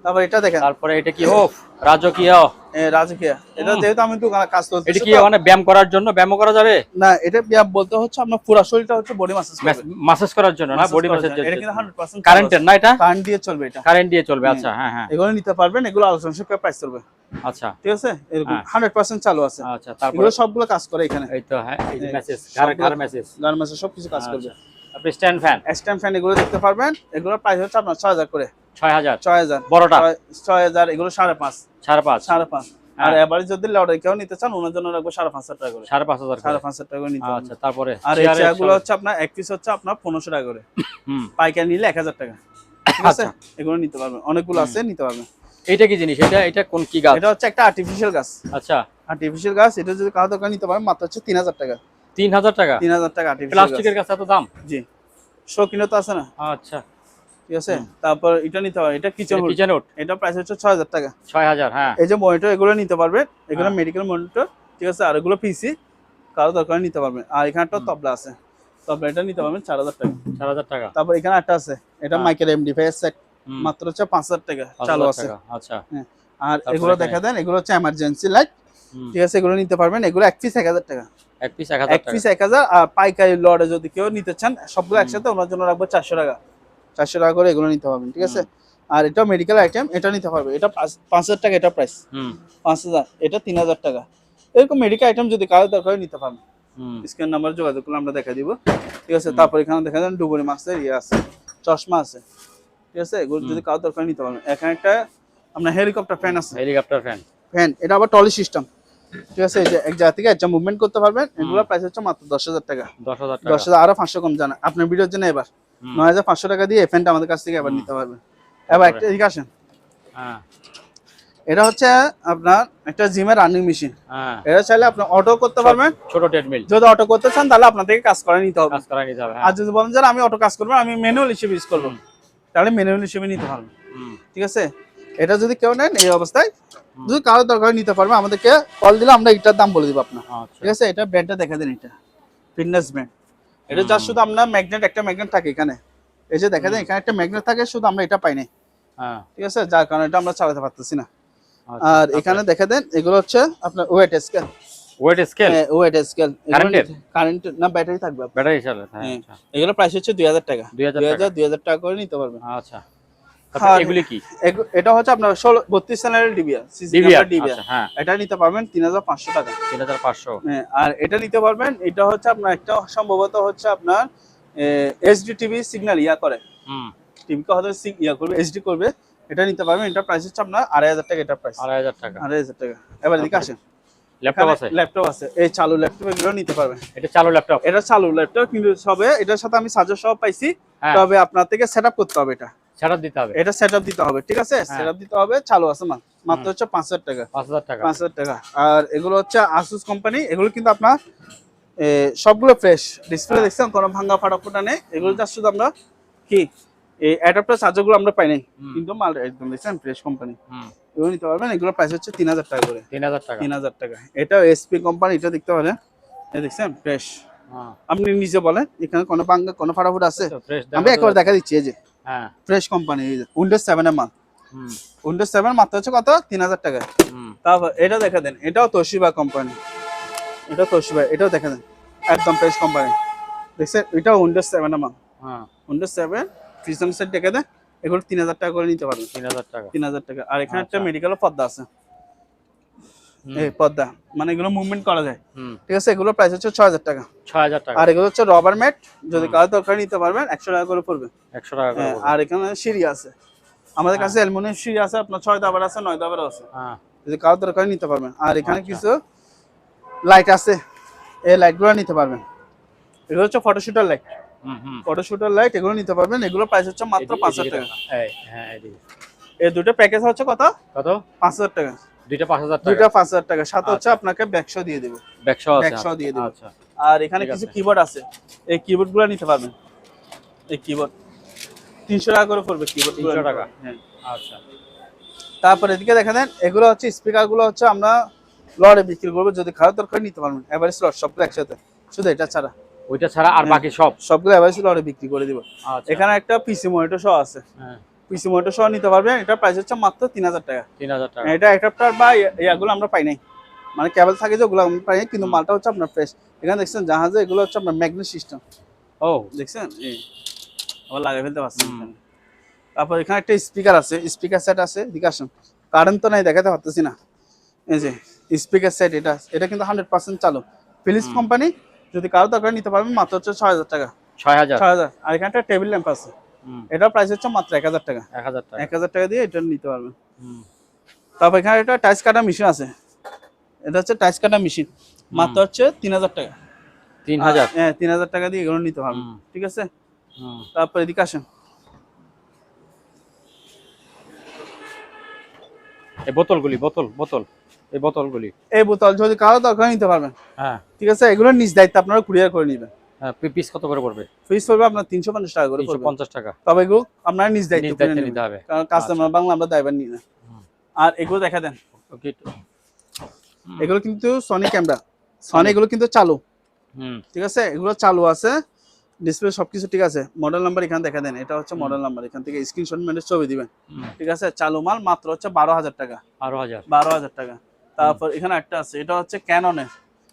তারপর এটা দেখেন, তারপরে এটা কি হোফ রাজকীয়, রাজকীয়, এটা যেহেতু আমি দোকানে কাজ করতেছি, এটা কি মানে ব্যায়াম করার জন্য ব্যায়াম করা যাবে না? এটা ব্যায়াম বলতে হচ্ছে আপনার পুরো শরীরটা হচ্ছে বডি মাসাজ করার জন্য না, বডি মাসাজ জন্য। এটা কিন্তু 100% কারেন্টের না, এটা কারেন্ট দিয়ে চলবে, এটা কারেন্ট দিয়ে চলবে। আচ্ছা, হ্যাঁ হ্যাঁ, এগুলো নিতে পারবেন, এগুলো আলোচনা সাপেক্ষে প্রাইস করবে, আচ্ছা, ঠিক আছে। এরকম 100% চালু আছে। আচ্ছা, তারপর এগুলো সবগুলো কাজ করে এখানে, এই তো, হ্যাঁ, এই যে মেসেজ, কার মেসেজ, সবকিছু কাজ করবে। আপনি স্ট্যান্ড ফ্যান এগুলো দেখতে পারবেন, এগুলোর প্রাইস হচ্ছে আপনার 6000 করে, 6000 বড়টা 6000, এগুলো 5.5, 5.5। আর এবারে যদি লড়ে কেউ নিতে চান ওনার জন্য রাখবো 5.5 টাকা করে, 5.5 টাকা করে নিতে। আচ্ছা, তারপরে আর এই চেয়ারগুলো হচ্ছে আপনার এক পিস হচ্ছে আপনার 1500 টাকা করে, পাইকারি নিলে 1000 টাকা, ঠিক আছে। এগুলো নিতে পারবেন, অনেকগুলো আছে, নিতে পারবেন। এটা কি জিনিস? এটা কোন কি গাছ? এটা হচ্ছে একটা আর্টিফিশিয়াল গাছ। আচ্ছা, আর্টিফিশিয়াল গাছ, এটা যদি কারো দোকানে নিতে পারেন মাত্র হচ্ছে 3000 টাকা, 3000 টাকা, 3000 টাকা আর্টিফিশিয়াল প্লাস্টিকের গাছ এত দাম? জি, শৌখিনও তো আছে না। আচ্ছা, ঠিক আছে। তারপর এটা নিতে পারবেন, এটা কিচেন উড, এটা প্রাইস হচ্ছে 6000 টাকা, 6000। হ্যাঁ, এই যে মনিটর, এগুলো নিতে পারবেন, এগুলো মেডিকেল মনিটর, ঠিক আছে। আর এগুলো পিসি, কারো দরকার নিতে পারবেন। আর এখানে একটা তবলা আছে, তবলা এটা নিতে পারবেন 4000 টাকা, 4000 টাকা। তারপর এখানে একটা আছে, এটা মাইকেল এমডি5 সেট, মাত্র হচ্ছে 5000 টাকা, চালু আছে। আচ্ছা, আর এগুলো দেখা দেন, এগুলো হচ্ছে এমার্জেন্সি লাইট, ঠিক আছে, এগুলো নিতে পারবেন। এগুলো এক পিস 1000 টাকা, এক পিস 1000। আর পাইকারি লটে যদি কেউ নিতে চান সবগুলো একসাথে, ওনার জন্য রাখবো 400 টাকা, 400 টাকা করে এগুলো নিতে পারবেন, ঠিক আছে। আর এটা মেডিকেল আইটেম, এটা নিতে পারবে, এটা 5000 টাকা, এটা প্রাইস 5000, এটা 3000 টাকা। এরকম মেডিকেল আইটেম যদি কারো দরকার নিতে পারবেন, স্ক্রিন নাম্বার যোগাযোগ করলে আমরা দেখা দিব, ঠিক আছে। তারপর এখানে দেখা যান ডুবুরি মাছের আছে, চশমা আছে, ঠিক আছে, এগুলো যদি কারো দরকার নিতে পারবেন। এখানে একটা আপনার হেলিকপ্টার ফ্যান আছে, ফ্যান, এটা আবার টলি সিস্টেম, ঠিক আছে। এই যে এক জায়গা থেকে একটা মুভমেন্ট করতে পারবেন। এগুলোর প্রাইস হচ্ছে মাত্র 10000 টাকা, 10000, আরো 500 কম জানা আপনার ভিডিওর জন্য। এবার 9500 টাকা দিয়ে এই ফ্যানটা আমাদের কাছ থেকে এবার নিতে পারবেন। এবার একটা এদিকে আসেন, এটা হচ্ছে আপনার একটা জিমের রানিং মেশিন, এটা চাইলে আপনি অটো করতে পারবেন, ছোট ট্রেডমিল। যদি অটো করতে চান তাহলে আপনার থেকে কাজ করে নিতে হবে, আর যদি বলেন যে আমি অটো কাজ করবো, আমি ম্যানুয়াল হিসেবে ইউজ করবো, তাহলে ম্যানুয়াল হিসেবে নিতে পারবেন, ঠিক আছে। এটা যদি কেউ নেন এই অবস্থায়, যদি কারো দরকার নিতে পারবে, আমাদেরকে কল দিলে আমরা এটার দাম বলে দিব আপনার, ঠিক আছে। এটা ব্র্যান্ডটা দেখা দেন, এটা ফিটনেস ব্র্যান্ড, এটা যা শুধু আপনার ম্যাগনেট, একটা ম্যাগনেট থাকে এখানে, এই যে দেখা দেন এখানে একটা ম্যাগনেট থাকে, শুধু আমরা এটা পাই না, ঠিক আছে, যার কারণে এটা আমরা চালাতে পারতেছি না। আর এখানে দেখা দেন এগুলো হচ্ছে আপনার ওয়েট স্কেল, কারেন্ট না ব্যাটারি থাকবে, ব্যাটারি চালাবে। এগুলো প্রাইস হচ্ছে 2000 টাকা, 2000 টাকা করে নিতে পারবেন। আচ্ছা, এগুলি কি? এটা হচ্ছে আপনার 32 চ্যানেলের ডিবিআর, এটা নিতে পারবেন 3500 টাকা, 3500। আর এটা নিতে পারবেন, এটা হচ্ছে আপনার একটা সম্ভবত হচ্ছে আপনার এইচডি টিভি সিগন্যাল করে, টিভিকে হয়তো করবে, এইচডি করবে, এটা নিতে পারবেন। এটা প্রাইস হচ্ছে আপনার 2500 টাকা, এটা প্রাইস 2500 টাকা। এবার এদিকে আসেন, ল্যাপটপ আছে, এই চালু ল্যাপটপ, এগুলো নিতে পারবেন। এটা চালু ল্যাপটপ, কিন্তু সবে এটার সাথে আমি চার্জার সহ পাইছি, তবে আপনার থেকে সেটআপ করতে হবে, এটা সেটআপ দিতে হবে, ঠিক আছে, সেটআপ দিতে হবে। চালু আছে মাত্র হচ্ছে 5000 টাকা, 5000 টাকা। আর এগুলো হচ্ছে আসুস কোম্পানি, এগুলো কিন্তু আপনার সবগুলো ফ্রেশ, ডিসপ্লে দেখছেন কোনো ভাঙা ফাটা ফোটা নেই, এগুলো জাস্ট শুধু আমরা কি এই অ্যাডাপ্টার চার্জারগুলো আমরা পাই নাই, হুম। কিন্তু মাল একদম দেখছেন ফ্রেশ কোম্পানি, হুম। এগুলো নিতে পারবেন। এগুলোর প্রাইস হচ্ছে 3000 টাকা করে। 3000 টাকা। 3000 টাকা। এটা এসপি কোম্পানি, এটা দেখতে পারেন, এই দেখছেন ফ্রেশ। হ্যাঁ। আপনি নিজে বলেন এখানে কোনো ভাঙা কোনো ফাটাফুট আছে? ফ্রেশ আমি একবার দেখা দিচ্ছি, এই যে হ্যাঁ। ফ্রেশ কোম্পানি, এই যে উইন্ডোজ 7 এর মাল। হুম। উইন্ডোজ 7 মাত্র হচ্ছে কত? 3000 টাকা। হুম। তারপর এটা দেখা দেন, এটাও তোশিবা কোম্পানি, এটা তোশিবা, এটাও দেখা দেন একদম ফ্রেশ কোম্পানি, দেখছেন? এটাও উইন্ডোজ 7 এর মাল। হ্যাঁ। উইন্ডোজ 7 ফ্রিজন সেট দেখে দেন, এগুলো 3000 টাকা করে নিতে পারবেন। 3000 টাকা। 3000 টাকা। আর এখানে একটা আচ্ছা। মেডিকেলের পর্দা আছে, হুম। এই পর্দা মানে এগুলো মুভমেন্ট করা যায়, হুম। ঠিক আছে? এগুলোর প্রাইস হচ্ছে 6000 টাকা। 6000 টাকা। আর এগুলো হচ্ছে রবার ম্যাট, যদি কারো দরকার নিতে পারবেন 100 টাকা করে পড়বে। 100 টাকা করে হ্যাঁ, পড়বে। আর এখানে সিঁড়ি আছে, আমাদের কাছে অ্যালুমিনিয়াম সিঁড়ি আছে, আপনার 6 দাবার আছে, 9 দাবার আছে, হ্যাঁ। যদি কারো দরকার নিতে পারবেন। আর এখানে আচ্ছা। কিছু লাইট আছে, এই লাইটগুলো নিতে পারবেন। এগুলো হচ্ছে ফটোশুটার লাইট, হুম। হুম। ফটোশুটার লাইট, এগুলো নিতে পারবেন। এগুলো প্রাইস হচ্ছে মাত্র 5000 টাকা। এই হ্যাঁ এদিকে। এই দুটো প্যাকেজ হচ্ছে কত? কত? 5000 টাকা। দুইটা 5000 টাকা। দুইটা 5000 টাকা, সাথে হচ্ছে আচ্ছা। আপনাকে ব্যাকশো দিয়ে দেব, ব্যাকশো আছে। ব্যাকশো দিয়ে দেব। আচ্ছা। আর এখানে ঠিক কিছু আছে। কিবোর্ড আছে, এই কিবোর্ডগুলো নিতে পারবেন। এই কিবোর্ড 300 টাকা করে পড়বে কিবোর্ড। 300 টাকা। হ্যাঁ। আচ্ছা। তারপর এদিকে দেখা দেন, এগুলো হচ্ছে স্পিকারগুলো হচ্ছে আমরা লড়ে বিক্রি করবো, যদি খাওয়ার দরকার নিতে পারবেন। এভারেজ লট সবগুলো একসাথে, শুধু এটা ছাড়া ওইটা ছাড়া আর বাকি সব সবগুলো এভারেজ লড়ে বিক্রি করে দিব। আচ্ছা। এখানে একটা পিসি মনিটর সহ আছে, হ্যাঁ। পিসি মনিটর সহ নিতে পারবেন। এটা প্রাইস হচ্ছে মাত্র 3000 টাকা। 3000 টাকা। এটা অ্যাডাপ্টার বা ইয়াগুলো আমরা পাই নাই, মানে কেবল থাকে যে ওগুলো আমরা পাই নাই, কিন্তু মালটা হচ্ছে আপনার ফ্রেশ। এখানে দেখছেন জাহাজে, এগুলো হচ্ছে আপনার ম্যাগনেট সিস্টেম, ও দেখছেন? এই আবার লাগাই ফেলতে পারছেন হুম। এখানে। তারপর এখানে একটা স্পিকার আছে, স্পিকার সেট আছে, এদিকে আসুন। কারেন্ট তো নাই, দেখাতে পারতেছি না। এই যে স্পিকার সেট, এটা এটা কিন্তু 100% চালু, ফিলিপস কোম্পানি। যদি কারো দরকার নিতে পারবেন, মাত্র হচ্ছে 6000 টাকা। 6000। 6000। আর এখানে একটা টেবিল ল্যাম্প আছে, হুম। এটার প্রাইস হচ্ছে মাত্র 1000 টাকা। 1000 টাকা। 1000 টাকা দিয়ে এটা নিতে পারবেন। হুম। তারপর এখানে একটা টাইস কাটা মেশিন আছে, এটা হচ্ছে টাইস কাটা মেশিন, মাত্র হচ্ছে 3000 টাকা। 3000। হ্যাঁ, 3000 টাকা দিয়ে এগুলো নিতে পারবেন, হুম। ঠিক আছে? হুম। তারপর এদিকে আসেন, এই বোতলগুলি, বোতল এই বোতলগুলি। এই বোতল যদি কারো দরকার নিতে পারবেন, হ্যাঁ। ঠিক আছে? এগুলো নিজ দায়িত্ব, আপনারা কুরিয়ার করে নেবেন। হ্যাঁ, পিস কত করে পড়বে? ফিস পড়বে আপনার 350 টাকা করে পড়বে। 350 টাকা। তবে এগুলো আপনারা নিজ দায়িত্ব নিজ করে দায়িত্বে নেবেন, নিতে হবে। কারণ কাস্টমার বাংলা, আমরা দায়ভার নিই না। হুম। আর এগুলো দেখা দেন, ওকে। এগুলো কিন্তু সনি ক্যামেরা, সনি এগুলো কিন্তু চালু, হুম। ঠিক আছে? এগুলো চালু আছে, ডিসপ্লে সবকিছু ঠিক আছে। মডেল নাম্বার এখানে দেখা দেন, এটা হচ্ছে মডেল নাম্বার, এখান থেকে স্ক্রিনশট মেরে ছবি দিবেন, হুম। ঠিক আছে? চালু মাল, মাত্র হচ্ছে 12000 টাকা। 12000। 12000 টাকা। তারপর এখানে একটা আছে, এটা হচ্ছে ক্যাননের,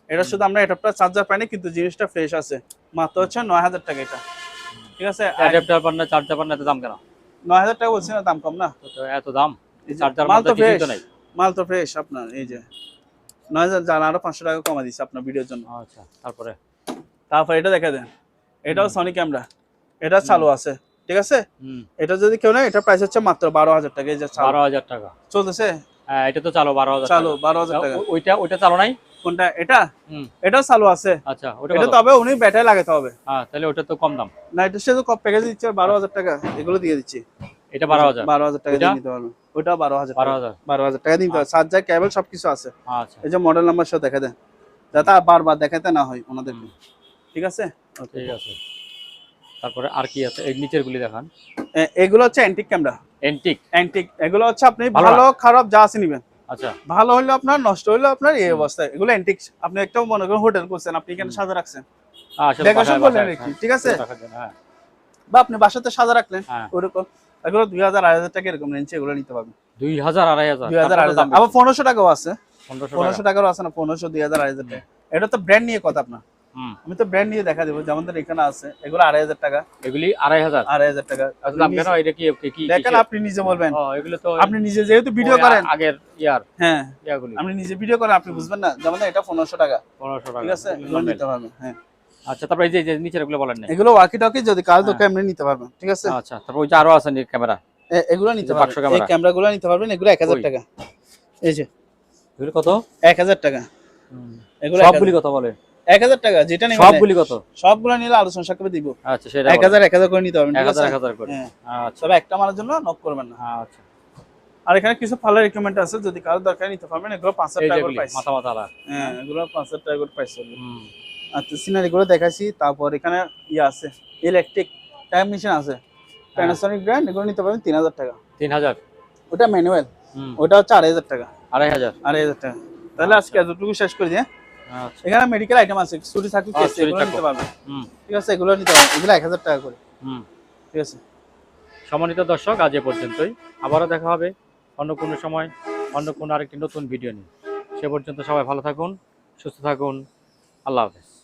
এটা শুধু আমরা এটা চার্জার পাইনি, কিন্তু জিনিসটা ফ্রেশ আছে, মাত্র হচ্ছে 9000 টাকা এটা, ঠিক আছে? অ্যাডাপ্টার পান না, চার্জার পান না, এত দাম কেন? 9000 টাকা বলছি না, দাম কম না? তো এত দাম? এই যে চার্জার মাল মধ্যে তো কিছুই ফ্রেশ, তো নাই। মাল তো ফ্রেশ আপনার। এই যে 9000 জান, আরো 500 টাকা কমা দিচ্ছে আপনার ভিডিওর জন্য। আচ্ছা, তারপরে তারপর এটা দেখা দেন, এটাও সনি ক্যামেরা, এটা চালু আছে, ঠিক আছে? হুম। এটা যদি কেউ নেয়, এটা প্রাইস হচ্ছে মাত্র 12000 টাকা। এই যে চালু 12000 টাকা। চলতেছে, হ্যাঁ, এটা তো চালো 12000 চালু টাকা। 12000 টাকা। ওইটা চালো নাই? কোনটা? এটা হুম। এটাও চালু আছে, আচ্ছা, ওটা এটা কত? তবে উনি ব্যাটারি লাগাতে হবে। হ্যাঁ, তাহলে ওটা তো কম দাম। না, এটা সে তো কপ প্যাকেজ দিচ্ছে 12000 টাকা, এগুলো দিয়ে দিচ্ছি। এটা 12000। 12000 টাকা দিয়ে ওইটা? নিতে পারবেন। ওটা 12000 টাকা। 12000। 12000 টাকা দিতে হবে, চার্জার কেবল সবকিছু আছে। আচ্ছা, এই যে মডেল নাম্বার সহ দেখা দেন, যাতে আর বারবার দেখাতে না হয় ওনাদেরকে, ঠিক আছে? ওকে। ঠিক আছে। তারপরে আর কি আছে? এই নিচের গুলি দেখান। এগুলো হচ্ছে অ্যান্টিক ক্যামেরা, এন্টিক। অ্যান্টিক। এগুলো হচ্ছে আপনি ভালো ভালো খারাপ যা আছে নিবেন, আচ্ছা। ভালো হইলো আপনার, নষ্ট হইলো আপনার, এই অবস্থায়। এগুলো অ্যান্টিক, আপনি একটা মনে করেন হোটেল করছেন, আপনি এখানে সাজা রাখছেন, আসলে ডেকোরেশন করলেন বাসায়, নাকি, ঠিক আছে? হ্যাঁ। বা আপনি বাসাতে সাজা রাখলেন, হ্যাঁ। ওরকম। এগুলো 2000 2500 টাকা এরকম রেঞ্জে এগুলো নিতে পারবেন। 2000 2500। 2000 তারপরে দাম 2500, আবার 1500 টাকাও আছে, 1500 টাকা। 1500 টাকারও আছে না, 1500 2000 2500 টাকা। এটা তো ব্র্যান্ড নিয়ে কথা আপনার, হুম। আমি তো ব্র্যান্ড নিয়ে দেখা দেবো, যেমন ধর এখানে আছে, এগুলো 2500 টাকা। এগুলি 2500। 2500 টাকা। এত দাম কেন? এটা কি কি দেখেন, আপনি নিজে বলবেন, ও, এগুলো তো আপনি নিজে যেহেতু ভিডিও ওই করেন, আগের ইয়ার হ্যাঁ, ইয়াগুলি। আপনি নিজে ভিডিও করেন, আপনি বুঝবেন না। যেমন এটা 1500 টাকা, 1500 টাকা। ঠিক আছে? এগুলো নিতে পারবেন, হ্যাঁ। আচ্ছা, তারপর এই যে নিচের এগুলো বলেন না। এগুলো ওয়াকি টকি, যদি কাজ দরকার এমনি নিতে পারবেন, ঠিক আছে? আচ্ছা, তারপর ওই যে আরো আছে ক্যামেরা, এগুলো নিতে বাক্স পারবেন, এই ক্যামেরা। ক্যামেরাগুলো নিতে পারবেন। এগুলো 1000 ওই। টাকা। এই যে এগুলো কত? 1000 টাকা। এগুলো সবগুলি কত বলে? 1000 টাকা, যেটা নেবেন। সবগুলি কত? সবগুলো নিলে আলোচনা সাপেক্ষে দিব। আচ্ছা, সেটা 1000 করে নিতে পারবেন, ঠিক আছে? 1000 করে। হ্যাঁ। আচ্ছা, তবে একটা মারার জন্য নক করবেন না। আচ্ছা। আর এখানে কিছু ফালার রিকমেন্ড আছে, যদি কারো দরকার নিতে পারবেন। এগুলো 5000 এই টাকা করে যেগুলি প্রাইস। মাথা মাথা আলা। হ্যাঁ, এগুলো 5000 টাকা করে প্রাইস হবে। হুম। আচ্ছা, সিনারি গুলো দেখাইছি। তারপর এখানে ইয়ে আছে, ইলেকট্রিক টাইম মেশিন আছে, প্যানাসোনিক ব্র্যান্ড, এগুলো নিতে পারবেন 3000 টাকা। 3000। ওটা ম্যানুয়াল, হুম। ওটা হচ্ছে 2500 টাকা। 2500। 2500 টাকা। তাহলে আজকে এতটুকু শেষ করে দিয়ে আচ্ছা। এখানে মেডিকেল আইটেম আছে, ছুরি থাকলে কেস, ছুরি এগুলো চাকু। নিতে পারবেন। হুম। ঠিক আছে, এগুলো নিতে পারবেন, এগুলো 1000 টাকা করে। হুম। ঠিক আছে। সম্মানিত দর্শক, আজ এ পর্যন্তই। আবারও দেখা হবে অন্য কোনো সময়, অন্য কোনো আরেকটি নতুন ভিডিও নিয়ে। সে পর্যন্ত সবাই ভালো থাকুন, সুস্থ থাকুন। আল্লাহ হাফেজ।